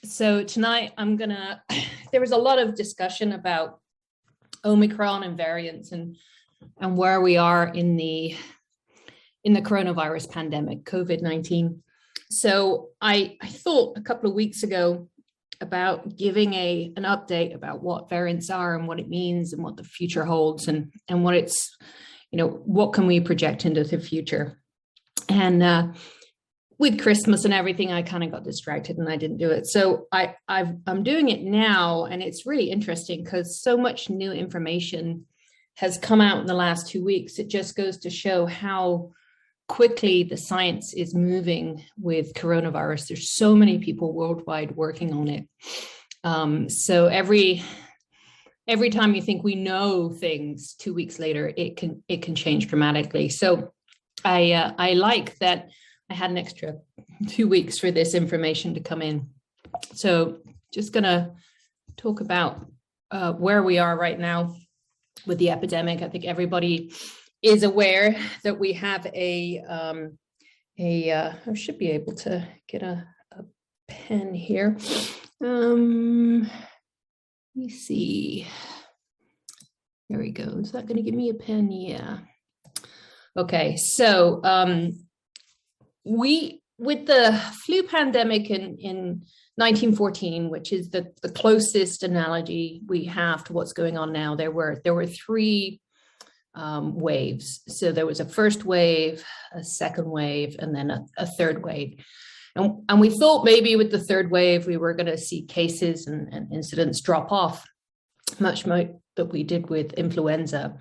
So tonight there was a lot of discussion about Omicron and variants and where we are in the coronavirus pandemic, COVID-19. So I thought a couple of weeks ago about giving an update about what variants are and what it means and what the future holds and what it's, what can we project into the future. And with Christmas and everything, I kind of got distracted and I didn't do it. So I'm doing it now, and it's really interesting because so much new information has come out in the last 2 weeks. It just goes to show how quickly the science is moving with coronavirus. There's so many people worldwide working on it. So every time you think we know things, 2 weeks later, it can change dramatically. So I like that I had an extra 2 weeks for this information to come in. So just going to talk about where we are right now with the epidemic. I think everybody is aware that we have I should be able to get a pen here. Let me see. There we go. Is that going to give me a pen? Yeah. Okay. So with the flu pandemic in 1914, which is the closest analogy we have to what's going on now, there were three waves. So there was a first wave, a second wave, and then a third wave. And we thought maybe with the third wave, we were going to see cases and incidents drop off much more that we did with influenza.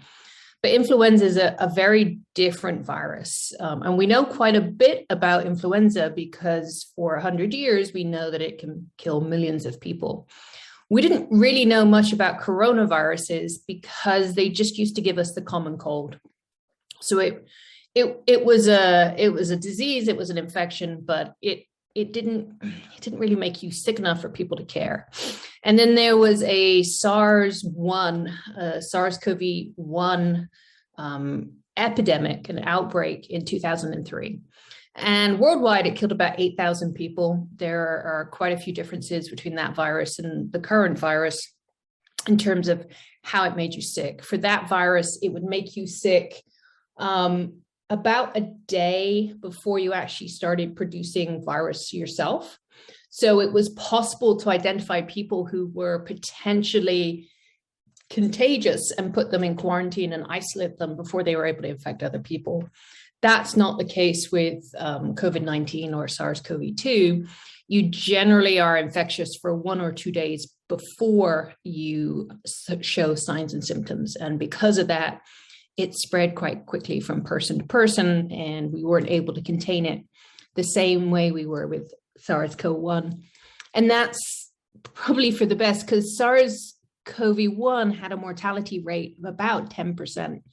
But influenza is a very different virus. And we know quite a bit about influenza because for 100 years, we know that it can kill millions of people. We didn't really know much about coronaviruses because they just used to give us the common cold. So it was a disease, it was an infection, but it didn't really make you sick enough for people to care. And then there was a SARS-CoV-1 epidemic, an outbreak in 2003. And worldwide, it killed about 8,000 people. There are quite a few differences between that virus and the current virus in terms of how it made you sick. For that virus, it would make you sick about a day before you actually started producing virus yourself. So it was possible to identify people who were potentially contagious and put them in quarantine and isolate them before they were able to infect other people. That's not the case with COVID-19 or SARS-CoV-2. You generally are infectious for 1 or 2 days before you show signs and symptoms. And because of that, it spread quite quickly from person to person, and we weren't able to contain it the same way we were with SARS-CoV-1. And that's probably for the best because SARS-CoV-1 had a mortality rate of about 10%.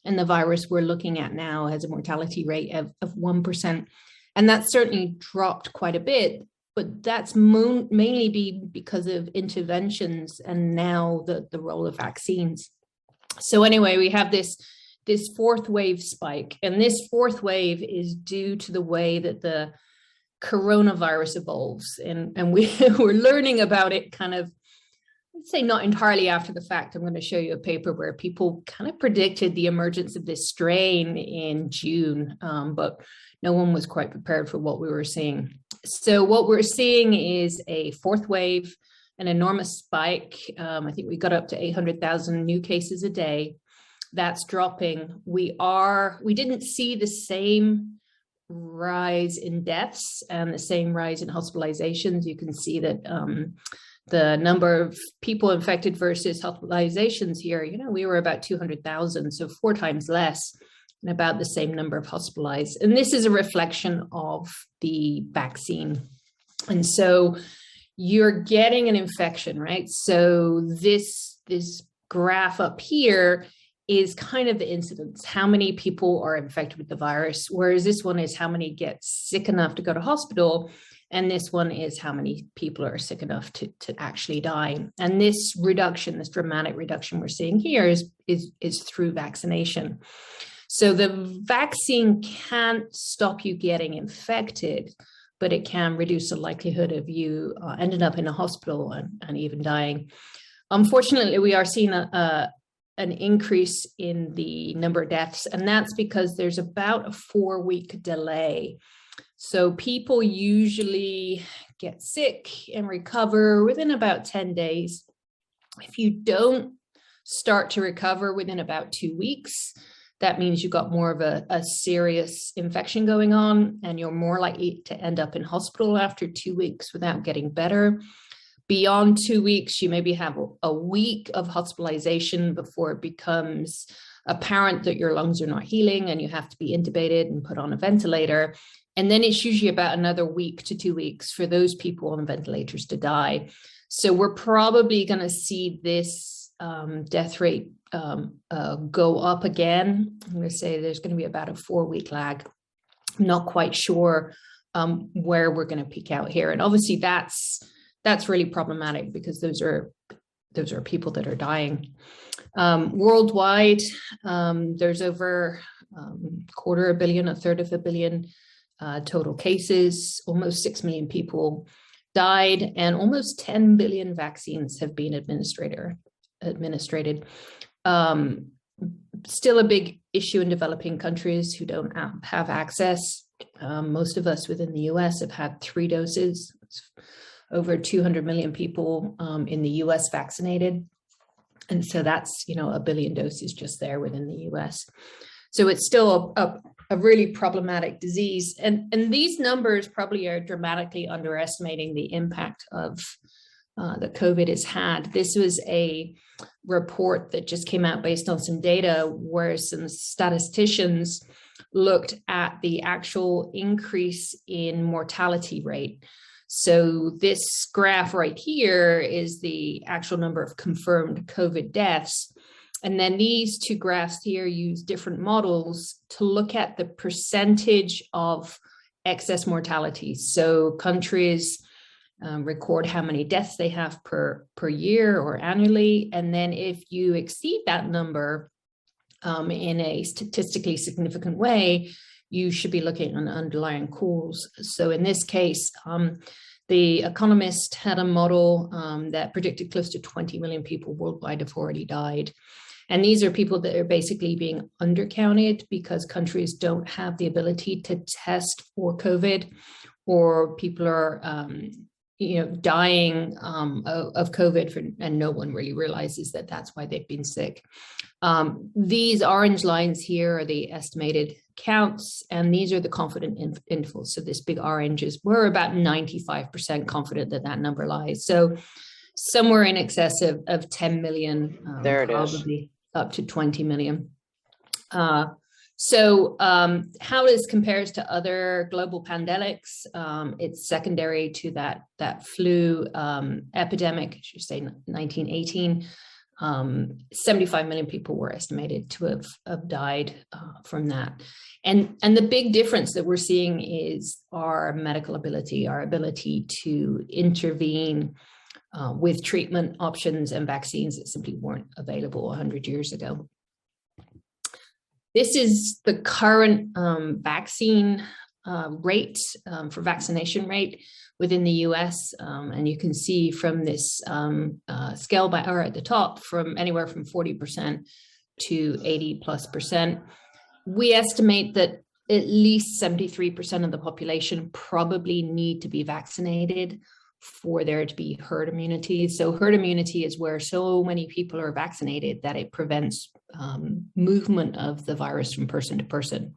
And the virus we're looking at now has a mortality rate of 1%. And that certainly dropped quite a bit, but that's mainly because of interventions and now the role of vaccines. So anyway, we have this fourth wave spike, and this fourth wave is due to the way that the coronavirus evolves. And we're learning about it kind of, I'd say not entirely after the fact. I'm going to show you a paper where people kind of predicted the emergence of this strain in June, but no one was quite prepared for what we were seeing. So what we're seeing is a fourth wave, an enormous spike. I think we got up to 800,000 new cases a day. That's dropping. We didn't see the same rise in deaths and the same rise in hospitalizations. You can see that the number of people infected versus hospitalizations here, we were about 200,000, so 4 times less, and about the same number of hospitalized. And this is a reflection of the vaccine. And so you're getting an infection, right? So this graph up here is kind of the incidence, how many people are infected with the virus, whereas this one is how many get sick enough to go to hospital, and this one is how many people are sick enough to actually die. And this reduction, this dramatic reduction we're seeing here is through vaccination. So the vaccine can't stop you getting infected, but it can reduce the likelihood of you ending up in a hospital and even dying. Unfortunately, we are seeing an increase in the number of deaths, and that's because there's about a 4-week delay. So people usually get sick and recover within about 10 days. If you don't start to recover within about 2 weeks, that means you've got more of a serious infection going on, and you're more likely to end up in hospital after 2 weeks without getting better. Beyond 2 weeks, you maybe have a week of hospitalization before it becomes apparent that your lungs are not healing and you have to be intubated and put on a ventilator. And then it's usually about another week to 2 weeks for those people on ventilators to die. So we're probably going to see this death rate go up again. I'm going to say there's going to be about a 4-week lag. I'm not quite sure where we're going to peak out here. And obviously that's really problematic because those are people that are dying. Worldwide, there's over $250 million, a third of a billion total cases. Almost 6 million people died, and almost 10 billion vaccines have been administered. Still a big issue in developing countries who don't have access. Most of us within the US have had 3 doses. It's over 200 million people in the US vaccinated. And so that's, 1 billion doses just there within the US. So it's still a really problematic disease. And these numbers probably are dramatically underestimating the impact of that COVID has had. This was a report that just came out based on some data where some statisticians looked at the actual increase in mortality rate. So this graph right here is the actual number of confirmed COVID deaths. And then these 2 graphs here use different models to look at the percentage of excess mortality. So countries record how many deaths they have per year or annually. And then if you exceed that number in a statistically significant way, you should be looking at underlying cause. So in this case, the Economist had a model that predicted close to 20 million people worldwide have already died. And these are people that are basically being undercounted because countries don't have the ability to test for COVID, or people are dying of COVID and no one really realizes that that's why they've been sick. These orange lines here are the estimated counts, and these are the confident intervals. So this big orange is, we're about 95% confident that number lies. So somewhere in excess of 10 million, there it probably is. Up to 20 million. So how this compares to other global pandemics, it's secondary to that flu epidemic, I should say 1918. 75 million people were estimated to have died from that. And the big difference that we're seeing is our medical ability, our ability to intervene with treatment options and vaccines that simply weren't available 100 years ago. This is the current vaccine rate for vaccination rate within the US. And you can see from this scale bar at the top, from anywhere from 40% to 80+%. We estimate that at least 73% of the population probably need to be vaccinated for there to be herd immunity. So herd immunity is where so many people are vaccinated that it prevents movement of the virus from person to person,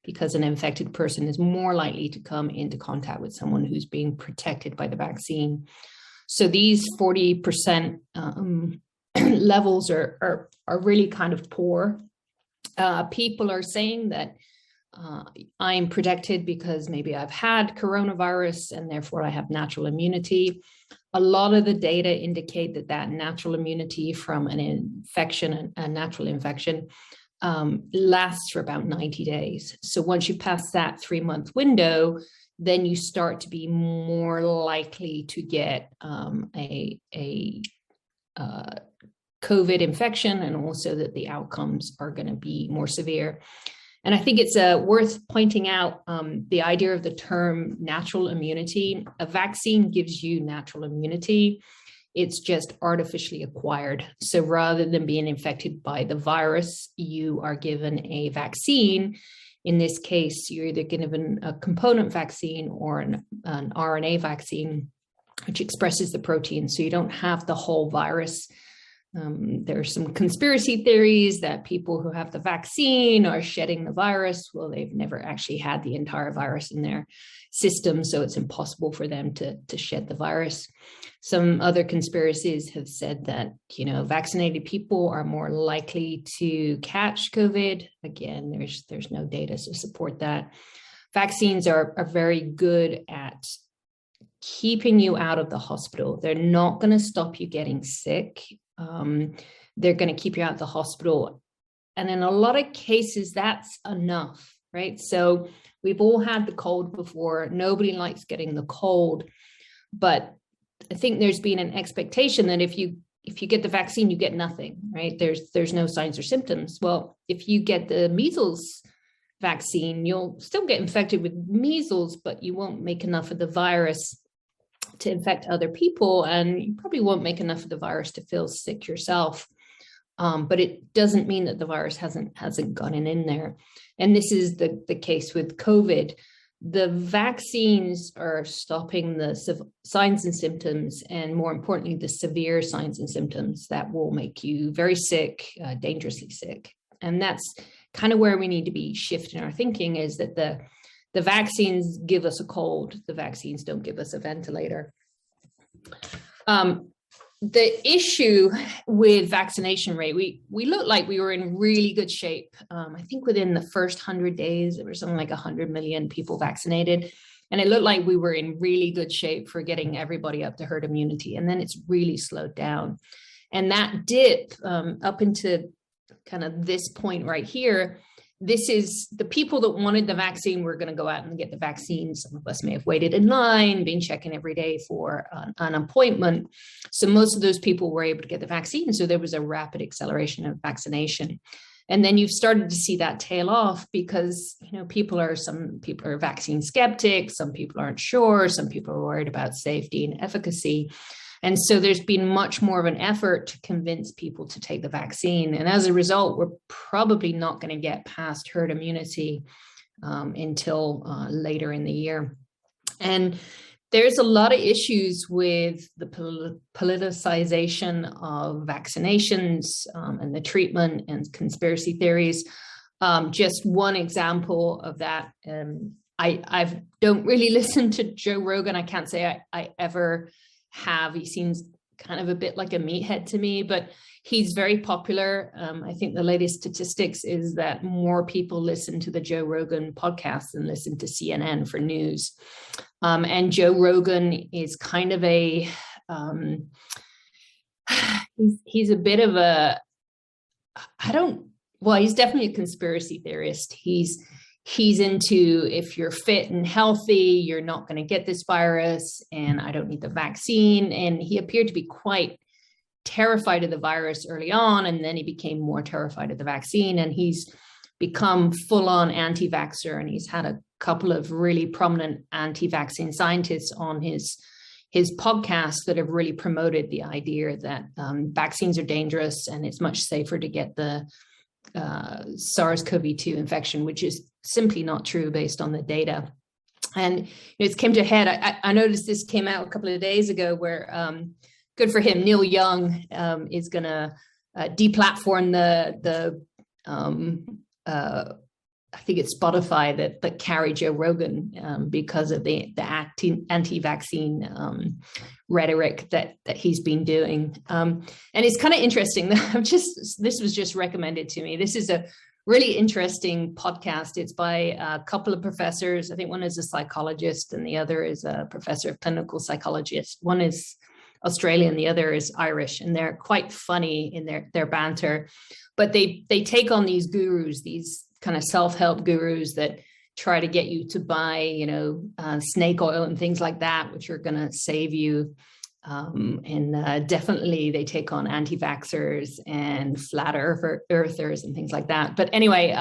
because an infected person is more likely to come into contact with someone who's being protected by the vaccine. So these 40% levels are really kind of poor. People are saying that I'm protected because maybe I've had coronavirus and therefore I have natural immunity. A lot of the data indicate that natural immunity from an infection, a natural infection, lasts for about 90 days. So once you pass that 3-month window, then you start to be more likely to get a COVID infection, and also that the outcomes are going to be more severe. And I think it's worth pointing out the idea of the term natural immunity. A vaccine gives you natural immunity. It's just artificially acquired. So rather than being infected by the virus, you are given a vaccine. In this case, you're either given a component vaccine or an RNA vaccine, which expresses the protein. So you don't have the whole virus. There are some conspiracy theories that people who have the vaccine are shedding the virus. Well, they've never actually had the entire virus in their system, so it's impossible for them to shed the virus. Some other conspiracies have said that, vaccinated people are more likely to catch COVID. Again, there's no data to support that. Vaccines are very good at keeping you out of the hospital. They're not going to stop you getting sick. They're going to keep you out of the hospital. And in a lot of cases, that's enough, right? So we've all had the cold before. Nobody likes getting the cold. But I think there's been an expectation that if you get the vaccine, you get nothing, right? There's no signs or symptoms. Well, if you get the measles vaccine, you'll still get infected with measles, but you won't make enough of the virus to infect other people, and you probably won't make enough of the virus to feel sick yourself. But it doesn't mean that the virus hasn't gotten in there. And this is the case with COVID. The vaccines are stopping the signs and symptoms, and more importantly, the severe signs and symptoms that will make you very sick, dangerously sick. And that's kind of where we need to be shifting our thinking, is that the vaccines give us a cold. The vaccines don't give us a ventilator. The issue with vaccination rate, we looked like we were in really good shape. I think within the first 100 days, there were something like 100 million people vaccinated. And it looked like we were in really good shape for getting everybody up to herd immunity. And then it's really slowed down. And that dip up into kind of this point right here, this is the people that wanted the vaccine were going to go out and get the vaccine. Some of us may have waited in line, been checking every day for an appointment. So most of those people were able to get the vaccine. So there was a rapid acceleration of vaccination. And then you've started to see that tail off because, some people are vaccine skeptics, some people aren't sure, some people are worried about safety and efficacy. And so there's been much more of an effort to convince people to take the vaccine. And as a result, we're probably not going to get past herd immunity until later in the year. And there's a lot of issues with the politicization of vaccinations and the treatment and conspiracy theories. Just one example of that, I don't really listen to Joe Rogan. I can't say I ever have. He seems kind of a bit like a meathead to me, but he's very popular. I think the latest statistics is that more people listen to the Joe Rogan podcast than listen to CNN for news. And Joe Rogan is kind of he's a bit of he's definitely a conspiracy theorist. He's into, if you're fit and healthy, you're not going to get this virus, and I don't need the vaccine. And he appeared to be quite terrified of the virus early on, and then he became more terrified of the vaccine, and he's become full-on anti-vaxxer, and he's had a couple of really prominent anti-vaccine scientists on his podcast that have really promoted the idea that vaccines are dangerous and it's much safer to get the SARS-CoV-2 infection, which is simply not true based on the data. And it's came to a head. I noticed this came out a couple of days ago where, good for him, Neil Young is going to deplatform I think it's Spotify that carry Joe Rogan because of the anti-vaccine rhetoric that he's been doing. And it's kind of interesting that this was just recommended to me. This is a really interesting podcast. It's by a couple of professors. I think one is a psychologist and the other is a professor of clinical psychology. One is Australian, the other is Irish, and they're quite funny in their banter. But they take on these gurus, these kind of self-help gurus that try to get you to buy, snake oil and things like that, which are going to save you And definitely they take on anti-vaxxers and flat earthers and things like that. But anyway,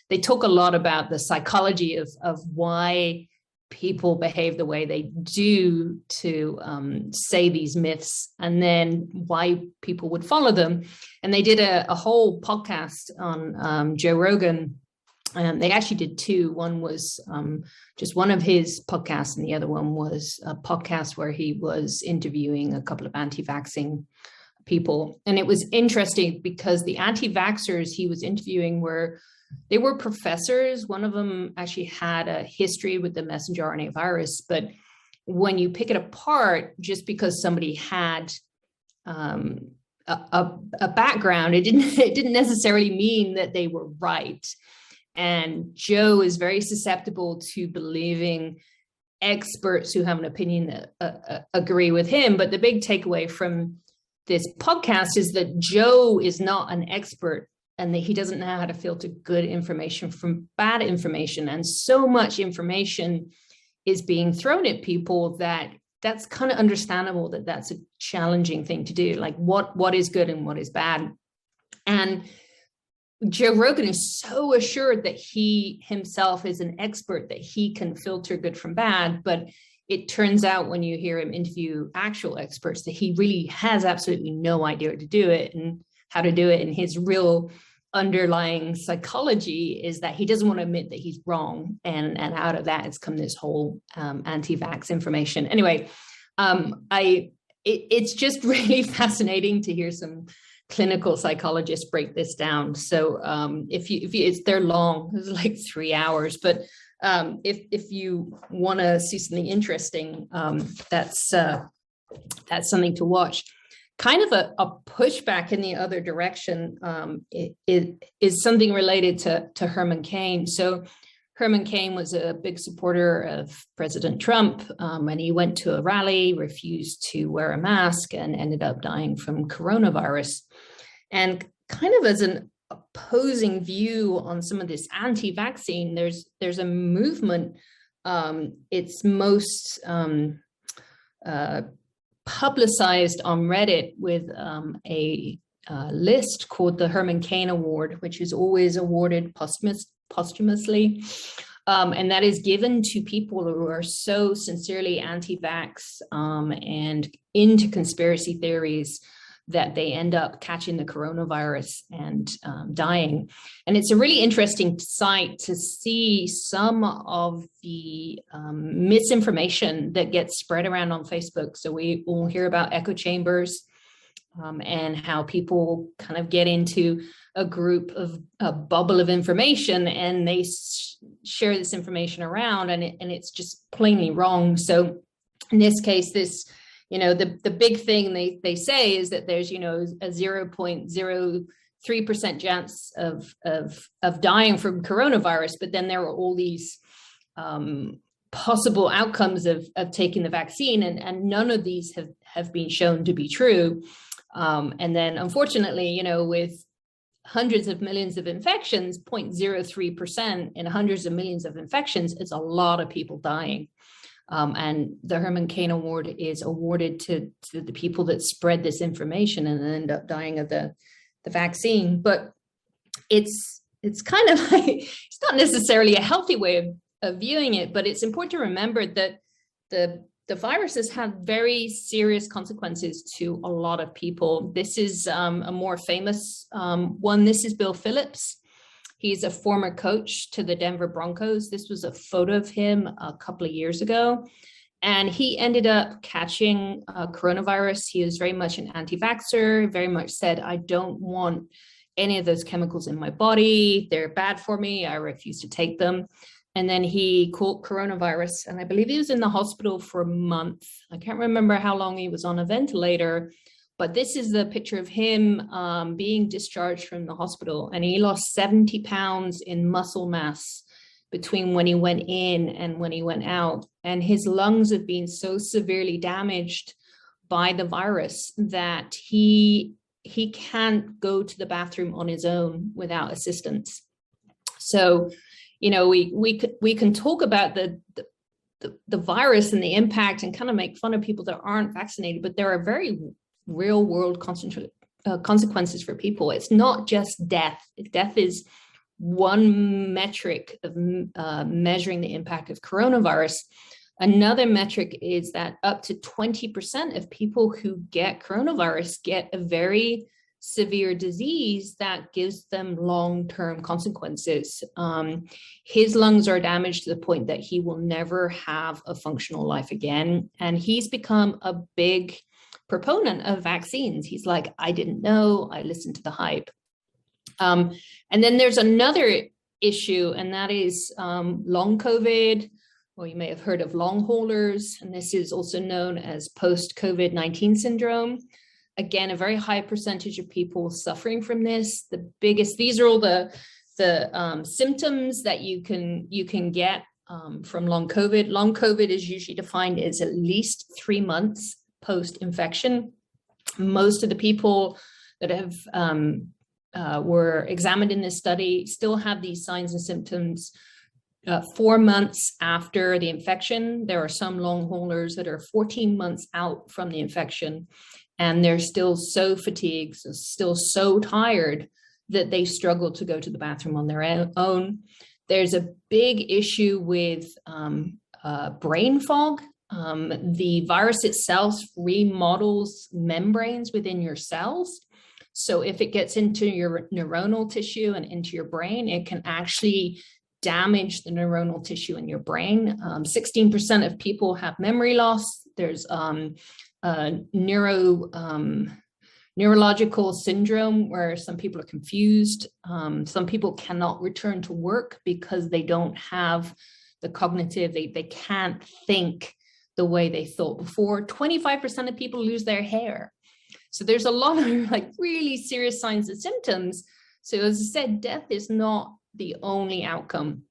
they talk a lot about the psychology of why people behave the way they do to say these myths, and then why people would follow them. And they did a whole podcast on Joe Rogan. They actually did two. One was just one of his podcasts, and the other one was a podcast where he was interviewing a couple of anti-vaxxing people. And it was interesting because the anti-vaxxers he was interviewing were professors. One of them actually had a history with the messenger RNA virus, but when you pick it apart, just because somebody had a background, it didn't necessarily mean that they were right. And Joe is very susceptible to believing experts who have an opinion that agree with him. But the big takeaway from this podcast is that Joe is not an expert, and that he doesn't know how to filter good information from bad information. And so much information is being thrown at people that's kind of understandable that that's a challenging thing to do. Like what is good and what is bad. And Joe Rogan is so assured that he himself is an expert, that he can filter good from bad. But it turns out when you hear him interview actual experts that he really has absolutely no idea how to do it and how to do it. And his real underlying psychology is that he doesn't want to admit that he's wrong. And out of that has come this whole anti-vax information. Anyway, it's just really fascinating to hear some clinical psychologists break this down. So they're long, it's like 3 hours, but if you want to see something interesting, that's something to watch. Kind of a pushback in the other direction is something related to Herman Cain. So Herman Cain was a big supporter of President Trump, and he went to a rally, refused to wear a mask, and ended up dying from coronavirus. And kind of as an opposing view on some of this anti-vaccine, there's a movement. It's most publicized on Reddit with a list called the Herman Cain Award, which is always awarded posthumously. And that is given to people who are so sincerely anti-vax and into conspiracy theories that they end up catching the coronavirus and dying. And it's a really interesting site to see some of the misinformation that gets spread around on Facebook. So we will hear about echo chambers and how people kind of get into a group of a bubble of information, and they share this information around, and it's just plainly wrong. So in this case, the big thing they say is that there's, a 0.03% chance of dying from coronavirus, but then there are all these possible outcomes of taking the vaccine, and none of these have been shown to be true. And then unfortunately, with hundreds of millions of infections, 0.03% in hundreds of millions of infections is a lot of people dying. And the Herman Cain Award is awarded to the people that spread this information and end up dying of the vaccine. But it's kind of like, it's not necessarily a healthy way of viewing it, but it's important to remember that the viruses have very serious consequences to a lot of people. This is a more famous one. This is Bill Phillips. He's a former coach to the Denver Broncos. This was a photo of him a couple of years ago. And he ended up catching coronavirus. He is very much an anti-vaxxer, very much said, I don't want any of those chemicals in my body. They're bad for me. I refuse to take them. And then he caught coronavirus. And I believe he was in the hospital for a month. I can't remember how long he was on a ventilator. But this is the picture of him being discharged from the hospital. And he lost 70 pounds in muscle mass between when he went in and when he went out. And his lungs have been so severely damaged by the virus that he can't go to the bathroom on his own without assistance. So, we can talk about the the virus and the impact and kind of make fun of people that aren't vaccinated, but there are very real world consequences for people. It's not just death. Death is one metric of measuring the impact of coronavirus. Another metric is that up to 20% of people who get coronavirus get a very severe disease that gives them long-term consequences. His lungs are damaged to the point that he will never have a functional life again. And he's become a big proponent of vaccines. He's like, I didn't know, I listened to the hype. And then there's another issue, and that is long COVID. Well, you may have heard of long haulers, and this is also known as post-COVID-19 syndrome. Again, a very high percentage of people suffering from this. These are all the symptoms that you can get from long COVID. Long COVID is usually defined as at least 3 months post-infection. Most of the people that have were examined in this study still have these signs and symptoms 4 months after the infection. There are some long haulers that are 14 months out from the infection, and they're still so fatigued, still so tired that they struggle to go to the bathroom on their own. There's a big issue with brain fog. The virus itself remodels membranes within your cells. So if it gets into your neuronal tissue and into your brain, it can actually damage the neuronal tissue in your brain. 16% of people have memory loss. There's neurological syndrome where some people are confused. Some people cannot return to work because they don't have the cognitive, they can't think the way they thought before. 25% of people lose their hair. So there's a lot of like really serious signs and symptoms. So as I said, death is not the only outcome.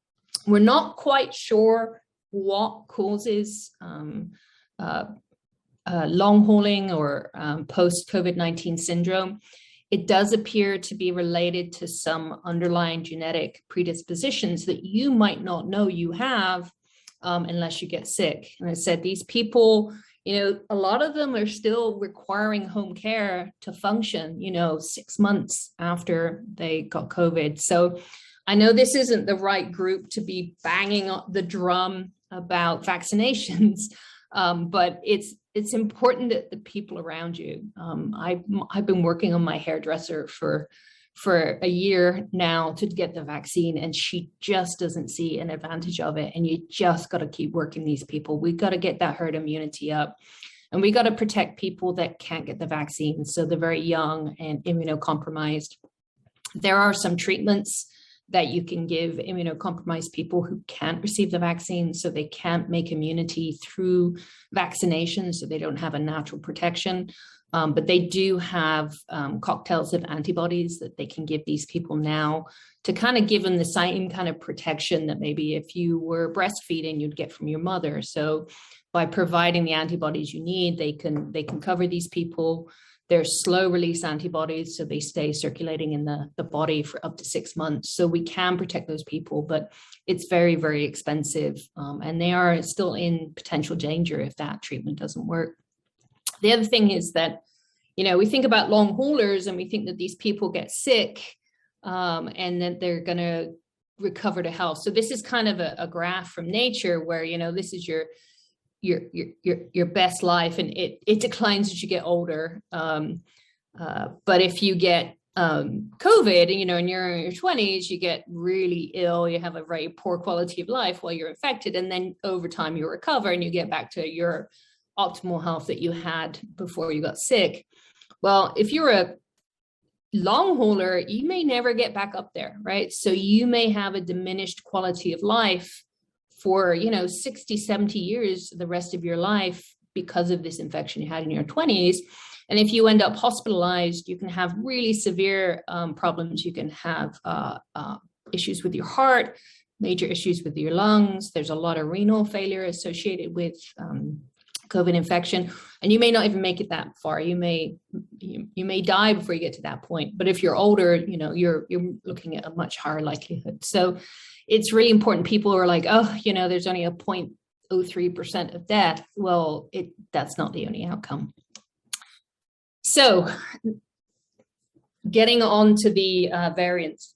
We're not quite sure what causes long hauling or post-COVID-19 syndrome. It does appear to be related to some underlying genetic predispositions that you might not know you have unless you get sick. And I said, these people, a lot of them are still requiring home care to function, 6 months after they got COVID. So I know this isn't the right group to be banging the drum about vaccinations, but it's important that the people around you. I've been working on my hairdresser for a year now to get the vaccine, and she just doesn't see an advantage of it. And you just got to keep working these people. We got to get that herd immunity up, and we got to protect people that can't get the vaccine. So the very young and immunocompromised. There are some treatments that you can give immunocompromised people who can't receive the vaccine, so they can't make immunity through vaccination, so they don't have a natural protection. But they do have cocktails of antibodies that they can give these people now to kind of give them the same kind of protection that maybe if you were breastfeeding, you'd get from your mother. So by providing the antibodies you need, they can cover these people. They're slow release antibodies, so they stay circulating in the body for up to 6 months. So we can protect those people, but it's very, very expensive. And they are still in potential danger if that treatment doesn't work. The other thing is that, we think about long haulers and we think that these people get sick and that they're going to recover to health. So this is kind of a graph from nature where, this is your best life, and it declines as you get older. But if you get COVID, and you're in your 20s, you get really ill, you have a very poor quality of life while you're infected, and then over time you recover and you get back to your optimal health that you had before you got sick. Well, if you're a long hauler, you may never get back up there, right? So you may have a diminished quality of life for 60, 70 years, the rest of your life, because of this infection you had in your 20s. And if you end up hospitalized, you can have really severe problems. You can have issues with your heart, major issues with your lungs. There's a lot of renal failure associated with COVID infection, and you may not even make it that far. You may die before you get to that point. But if you're older, you're looking at a much higher likelihood. So it's really important. People are like, there's only a 0.03% of death. Well, that's not the only outcome. So getting on to the variants.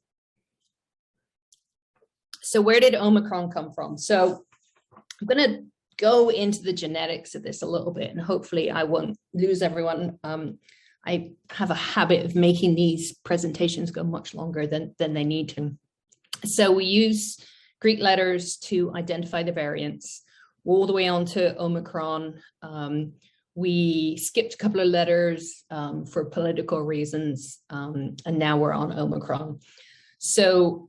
So where did Omicron come from? So I'm going to go into the genetics of this a little bit, and hopefully I won't lose everyone. I have a habit of making these presentations go much longer than they need to. So we use Greek letters to identify the variants, all the way on to Omicron. We skipped a couple of letters for political reasons, and now we're on Omicron. So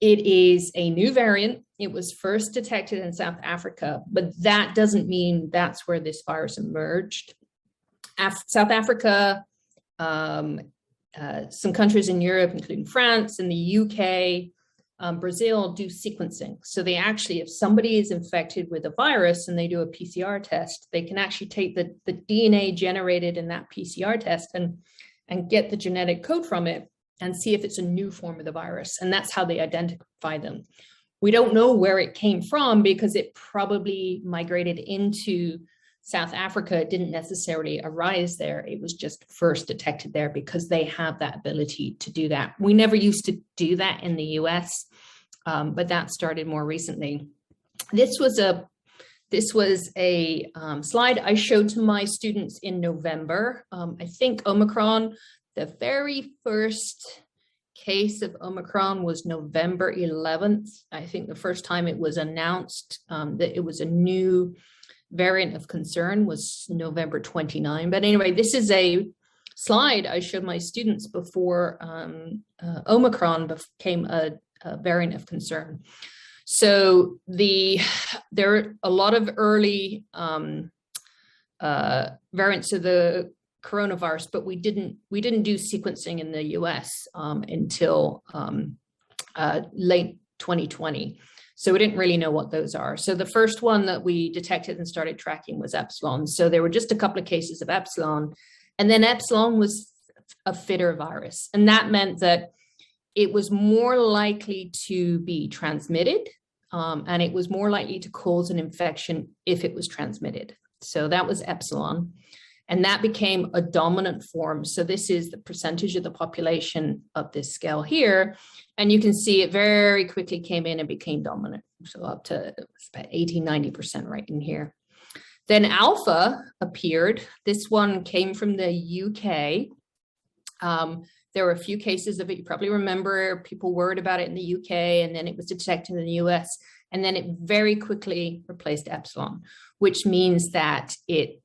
it is a new variant. It was first detected in South Africa, but that doesn't mean that's where this virus emerged. South Africa, some countries in Europe, including France and the UK, Brazil, do sequencing. So they actually, if somebody is infected with a virus and they do a PCR test, they can actually take the DNA generated in that PCR test and get the genetic code from it and see if it's a new form of the virus. And that's how they identify them. We don't know where it came from because it probably migrated into South Africa. It didn't necessarily arise there. It was just first detected there because they have that ability to do that. We never used to do that in the US, but that started more recently. This was a slide I showed to my students in November. I think Omicron, the very first case of Omicron was November 11th. I think the first time it was announced that it was a new variant of concern was November 29. But anyway, this is a slide I showed my students before Omicron became a variant of concern. So there are a lot of early variants of the coronavirus, but we didn't do sequencing in the US until late 2020. So we didn't really know what those are. So the first one that we detected and started tracking was Epsilon. So there were just a couple of cases of Epsilon, and then Epsilon was a fitter virus. And that meant that it was more likely to be transmitted, and it was more likely to cause an infection if it was transmitted. So that was Epsilon. And that became a dominant form. So this is the percentage of the population of this scale here. And you can see it very quickly came in and became dominant. So up to about 80, 90% right in here. Then Alpha appeared. This one came from the UK. There were a few cases of it. You probably remember people worried about it in the UK, and then it was detected in the US. And then it very quickly replaced Epsilon, which means that it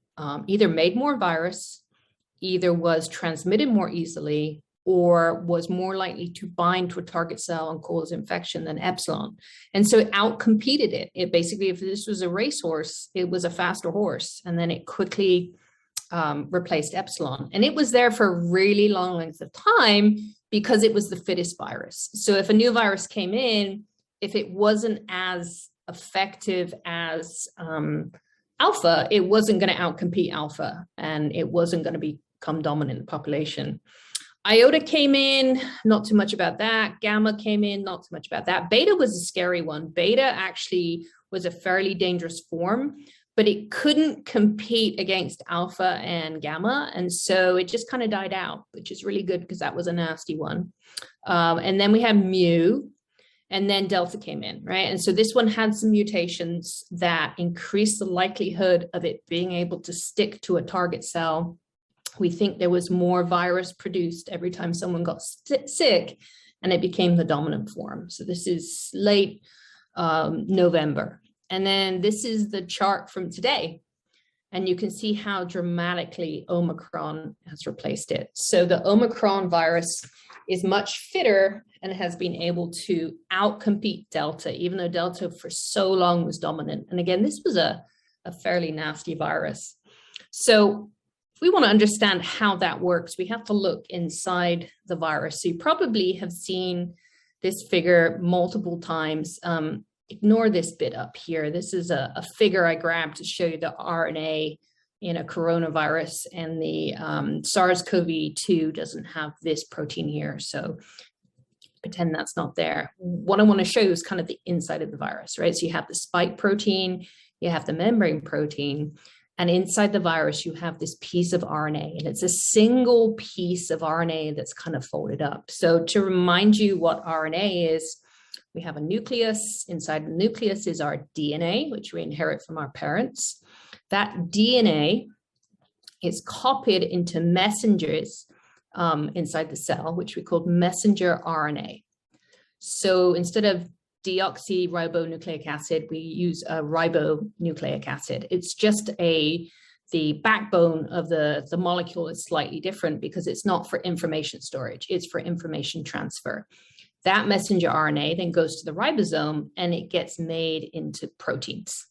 either made more virus, either was transmitted more easily, or was more likely to bind to a target cell and cause infection than Epsilon. And so it outcompeted it. It basically, if this was a racehorse, it was a faster horse. And then it quickly replaced Epsilon. And it was there for a really long length of time because it was the fittest virus. So if a new virus came in, if it wasn't as effective as Alpha, it wasn't going to outcompete Alpha, and it wasn't going to become dominant in the population. Iota came in, not too much about that. Gamma came in, not too much about that. Beta was a scary one. Beta actually was a fairly dangerous form, but it couldn't compete against Alpha and Gamma. And so it just kind of died out, which is really good because that was a nasty one. And then we had Mu. And then Delta came in, right? And so this one had some mutations that increased the likelihood of it being able to stick to a target cell. We think there was more virus produced every time someone got sick, and it became the dominant form. So this is late November. And then this is the chart from today. And you can see how dramatically Omicron has replaced it. So the Omicron virus is much fitter and has been able to outcompete Delta, even though Delta for so long was dominant. And again, this was a fairly nasty virus. So if we want to understand how that works, we have to look inside the virus. So you probably have seen this figure multiple times. Ignore this bit up here. This is a figure I grabbed to show you the RNA in a coronavirus, and the SARS-CoV-2 doesn't have this protein here. So pretend that's not there. What I want to show you is kind of the inside of the virus, right? So you have the spike protein, you have the membrane protein, and inside the virus, you have this piece of RNA, and it's a single piece of RNA that's kind of folded up. So to remind you what RNA is, we have a nucleus. Inside the nucleus is our DNA, which we inherit from our parents. That DNA is copied into messengers inside the cell, which we call messenger RNA. So instead of deoxyribonucleic acid, we use a ribonucleic acid. It's just the backbone of the molecule is slightly different because it's not for information storage, it's for information transfer. That messenger RNA then goes to the ribosome and it gets made into proteins.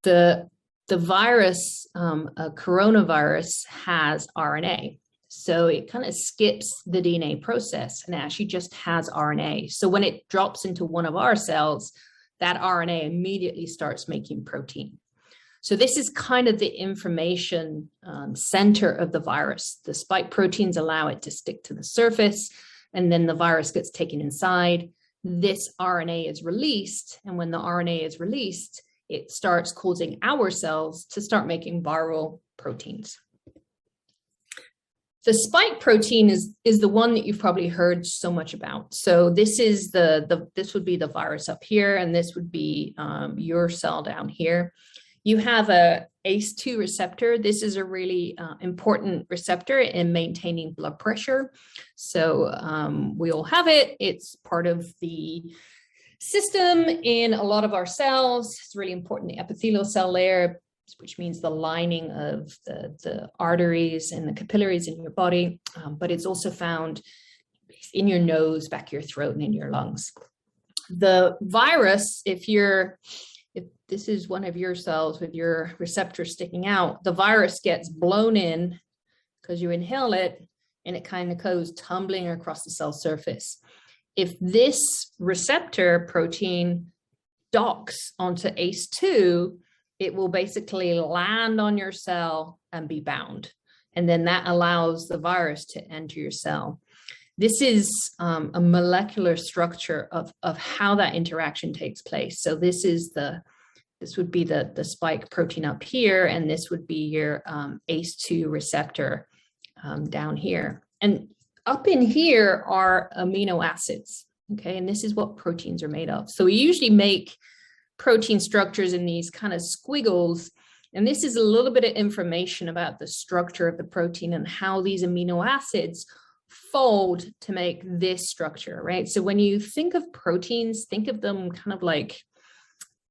The virus, a coronavirus, has RNA. So it kind of skips the DNA process and actually just has RNA. So when it drops into one of our cells, that RNA immediately starts making protein. So this is kind of the information center of the virus. The spike proteins allow it to stick to the surface, and then the virus gets taken inside. This RNA is released, and when the RNA is released, it starts causing our cells to start making viral proteins. The spike protein is the one that you've probably heard so much about. So this is this would be the virus up here, and this would be your cell down here. You have a ACE2 receptor. This is a really important receptor in maintaining blood pressure. So we all have it. It's part of the system in a lot of our cells. It's really important, the epithelial cell layer, which means the lining of the arteries and the capillaries in your body, but it's also found in your nose, back of your throat, and in your lungs. The virus, if this is one of your cells with your receptor sticking out, the virus gets blown in because you inhale it, and it kind of goes tumbling across the cell surface. If this receptor protein docks onto ACE2, it will basically land on your cell and be bound. And then that allows the virus to enter your cell. This is a molecular structure of how that interaction takes place. So this would be the spike protein up here, and this would be your ACE2 receptor down here. And up in here are amino acids, okay? And this is what proteins are made of. So we usually make protein structures in these kind of squiggles. And this is a little bit of information about the structure of the protein and how these amino acids fold to make this structure, right? So when you think of proteins, think of them kind of like,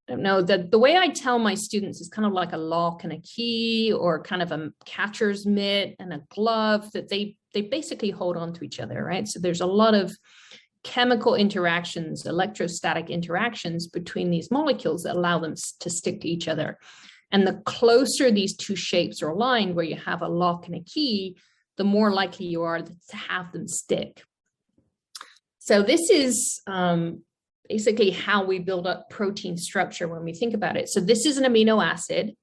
I don't know, the way I tell my students is kind of like a lock and a key, or kind of a catcher's mitt and a glove that they basically hold on to each other, right? So there's a lot of chemical interactions, electrostatic interactions between these molecules that allow them to stick to each other. And the closer these two shapes are aligned, where you have a lock and a key, the more likely you are to have them stick. So this is basically how we build up protein structure when we think about it. So this is an amino acid.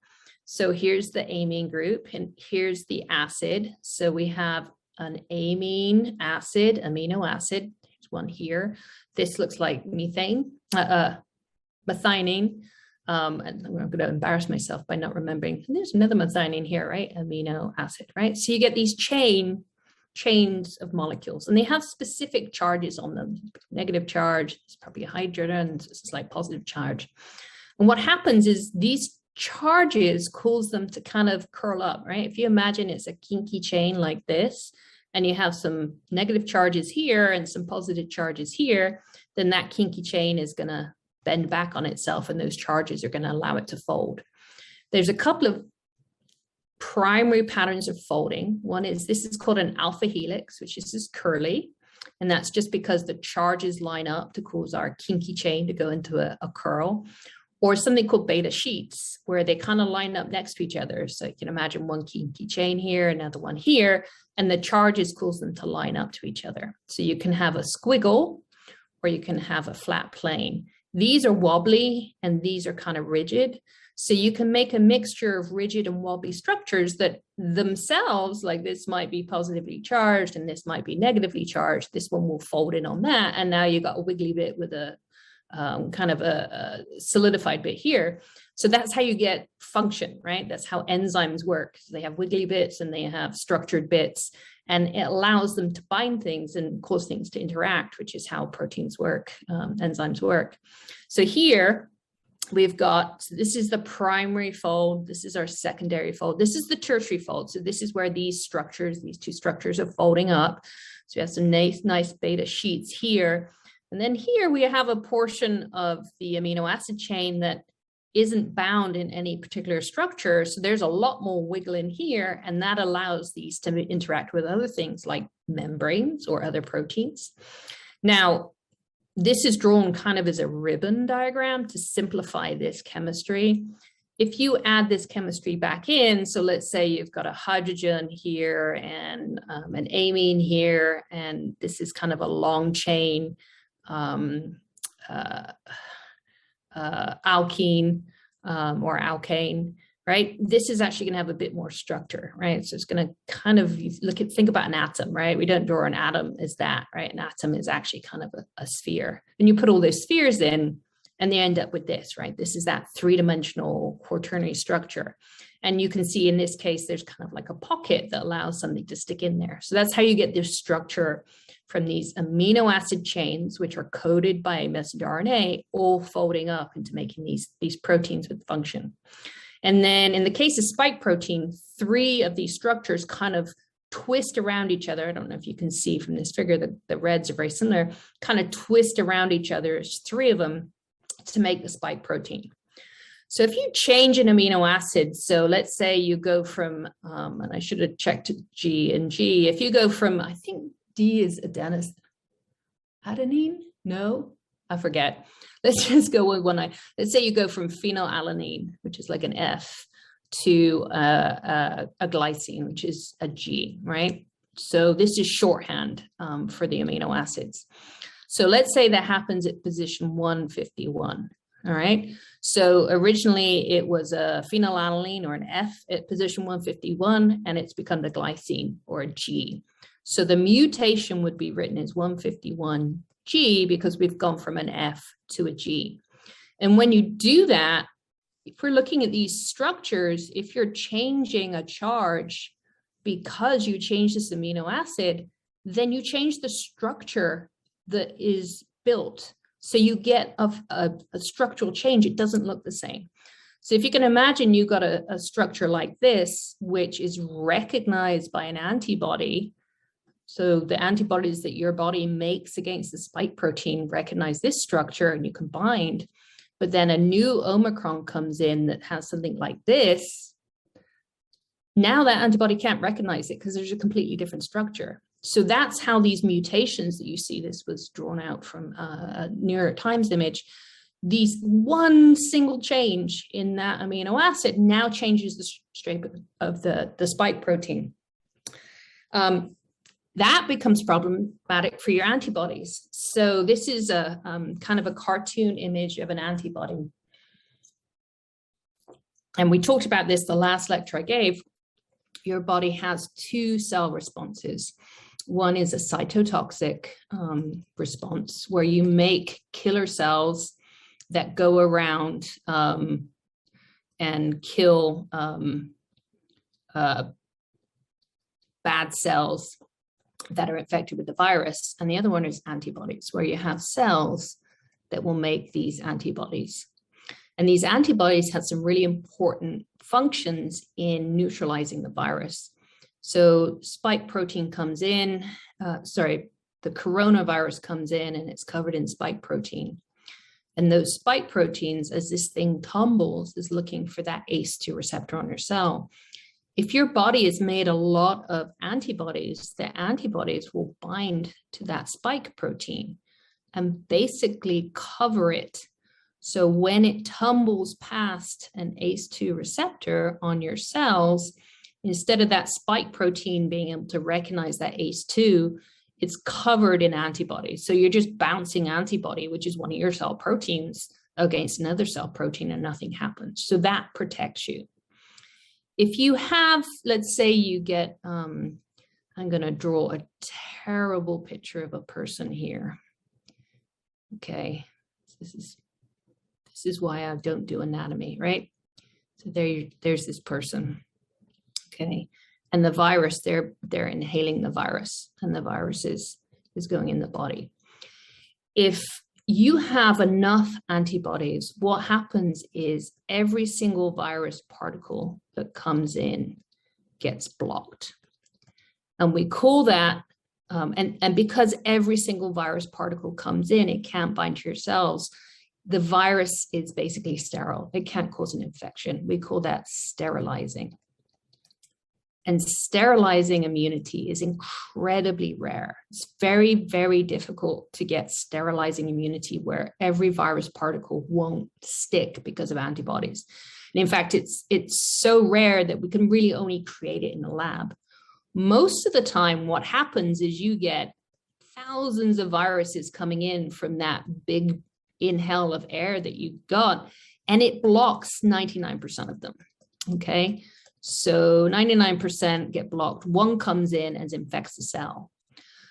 So here's the amine group, and here's the acid. So we have an amino acid. There's one here. This looks like methionine. And I'm going to embarrass myself by not remembering. And there's another methionine here, right? Amino acid, right? So you get these chains of molecules, and they have specific charges on them. Negative charge, it's probably a hydrogen, this is like positive charge. And what happens is these charges cause them to kind of curl up, right? If you imagine it's a kinky chain like this, and you have some negative charges here and some positive charges here, then that kinky chain is going to bend back on itself, and those charges are going to allow it to fold. There's a couple of primary patterns of folding. One is, this is called an alpha helix, which is just curly. And that's just because the charges line up to cause our kinky chain to go into a curl. Or something called beta sheets, where they kind of line up next to each other. So you can imagine one kinky chain here, another one here, and the charges cause them to line up to each other. So you can have a squiggle, or you can have a flat plane. These are wobbly, and these are kind of rigid. So you can make a mixture of rigid and wobbly structures that themselves, like this might be positively charged and this might be negatively charged. This one will fold in on that. And now you got a wiggly bit with a kind of a solidified bit here. So that's how you get function, right? That's how enzymes work. They have wiggly bits and they have structured bits, and it allows them to bind things and cause things to interact, which is how proteins work, enzymes work. So here we've got, so this is the primary fold. This is our secondary fold. This is the tertiary fold. So this is where these structures, these two structures are folding up. So we have some nice beta sheets here. And then here we have a portion of the amino acid chain that isn't bound in any particular structure. So there's a lot more wiggle in here, and that allows these to interact with other things like membranes or other proteins. Now, this is drawn kind of as a ribbon diagram to simplify this chemistry. If you add this chemistry back in, so let's say you've got a hydrogen here and an amine here, and this is kind of a long chain alkene or alkane, right? This is actually going to have a bit more structure, right? So it's going to kind of think about an atom, right? We don't draw an atom as that, right? An atom is actually kind of a sphere. And you put all those spheres in, and they end up with this, right? This is that three-dimensional quaternary structure. And you can see in this case, there's kind of like a pocket that allows something to stick in there. So that's how you get this structure from these amino acid chains, which are coded by messenger RNA, all folding up into making these proteins with function. And then in the case of spike protein, 3 of these structures kind of twist around each other. I don't know if you can see from this figure that the reds are very similar, kind of twist around each other. There's 3 of them to make the spike protein. So if you change an amino acid, so let's say you go from, and I should have checked G and G, if you go from, I think D is adenine? No, I forget. Let's just go with one. Let's say you go from phenylalanine, which is like an F, to a glycine, which is a G, right? So this is shorthand for the amino acids. So let's say that happens at position 151, all right? So originally it was a phenylalanine or an F at position 151, and it's become the glycine or a G. So the mutation would be written as 151G because we've gone from an F to a G. And when you do that, if we're looking at these structures, if you're changing a charge because you change this amino acid, then you change the structure that is built. So you get a structural change. It doesn't look the same. So if you can imagine, you've got a structure like this, which is recognized by an antibody. So the antibodies that your body makes against the spike protein recognize this structure and you can bind. But then a new Omicron comes in that has something like this. Now that antibody can't recognize it because there's a completely different structure. So that's how these mutations that you see, this was drawn out from a New York Times image, these one single change in that amino acid now changes the shape of the spike protein. That becomes problematic for your antibodies. So this is a kind of a cartoon image of an antibody. And we talked about this the last lecture I gave. Your body has 2 cell responses. One is a cytotoxic response where you make killer cells that go around and kill bad cells that are infected with the virus. And the other one is antibodies, where you have cells that will make these antibodies. And these antibodies have some really important functions in neutralizing the virus. So spike protein comes in, the coronavirus comes in and it's covered in spike protein. And those spike proteins, as this thing tumbles, is looking for that ACE2 receptor on your cell. If your body has made a lot of antibodies, the antibodies will bind to that spike protein and basically cover it. So when it tumbles past an ACE2 receptor on your cells, instead of that spike protein being able to recognize that ACE2, it's covered in antibodies. So you're just bouncing antibody, which is one of your cell proteins, against another cell protein and nothing happens. So that protects you. If you have, let's say you get, I'm going to draw a terrible picture of a person here. Okay, This is why I don't do anatomy, right? So there's this person, okay, and the virus, they're inhaling the virus, and the virus is going in the body. If you have enough antibodies, what happens is every single virus particle that comes in gets blocked. And we call that, and because every single virus particle comes in, it can't bind to your cells, the virus is basically sterile. It can't cause an infection. We call that sterilizing. And sterilizing immunity is incredibly rare. It's very, very difficult to get sterilizing immunity where every virus particle won't stick because of antibodies. And in fact, it's so rare that we can really only create it in the lab. Most of the time, what happens is you get thousands of viruses coming in from that big inhale of air that you got, and it blocks 99% of them, okay? So 99% get blocked. One comes in and infects the cell.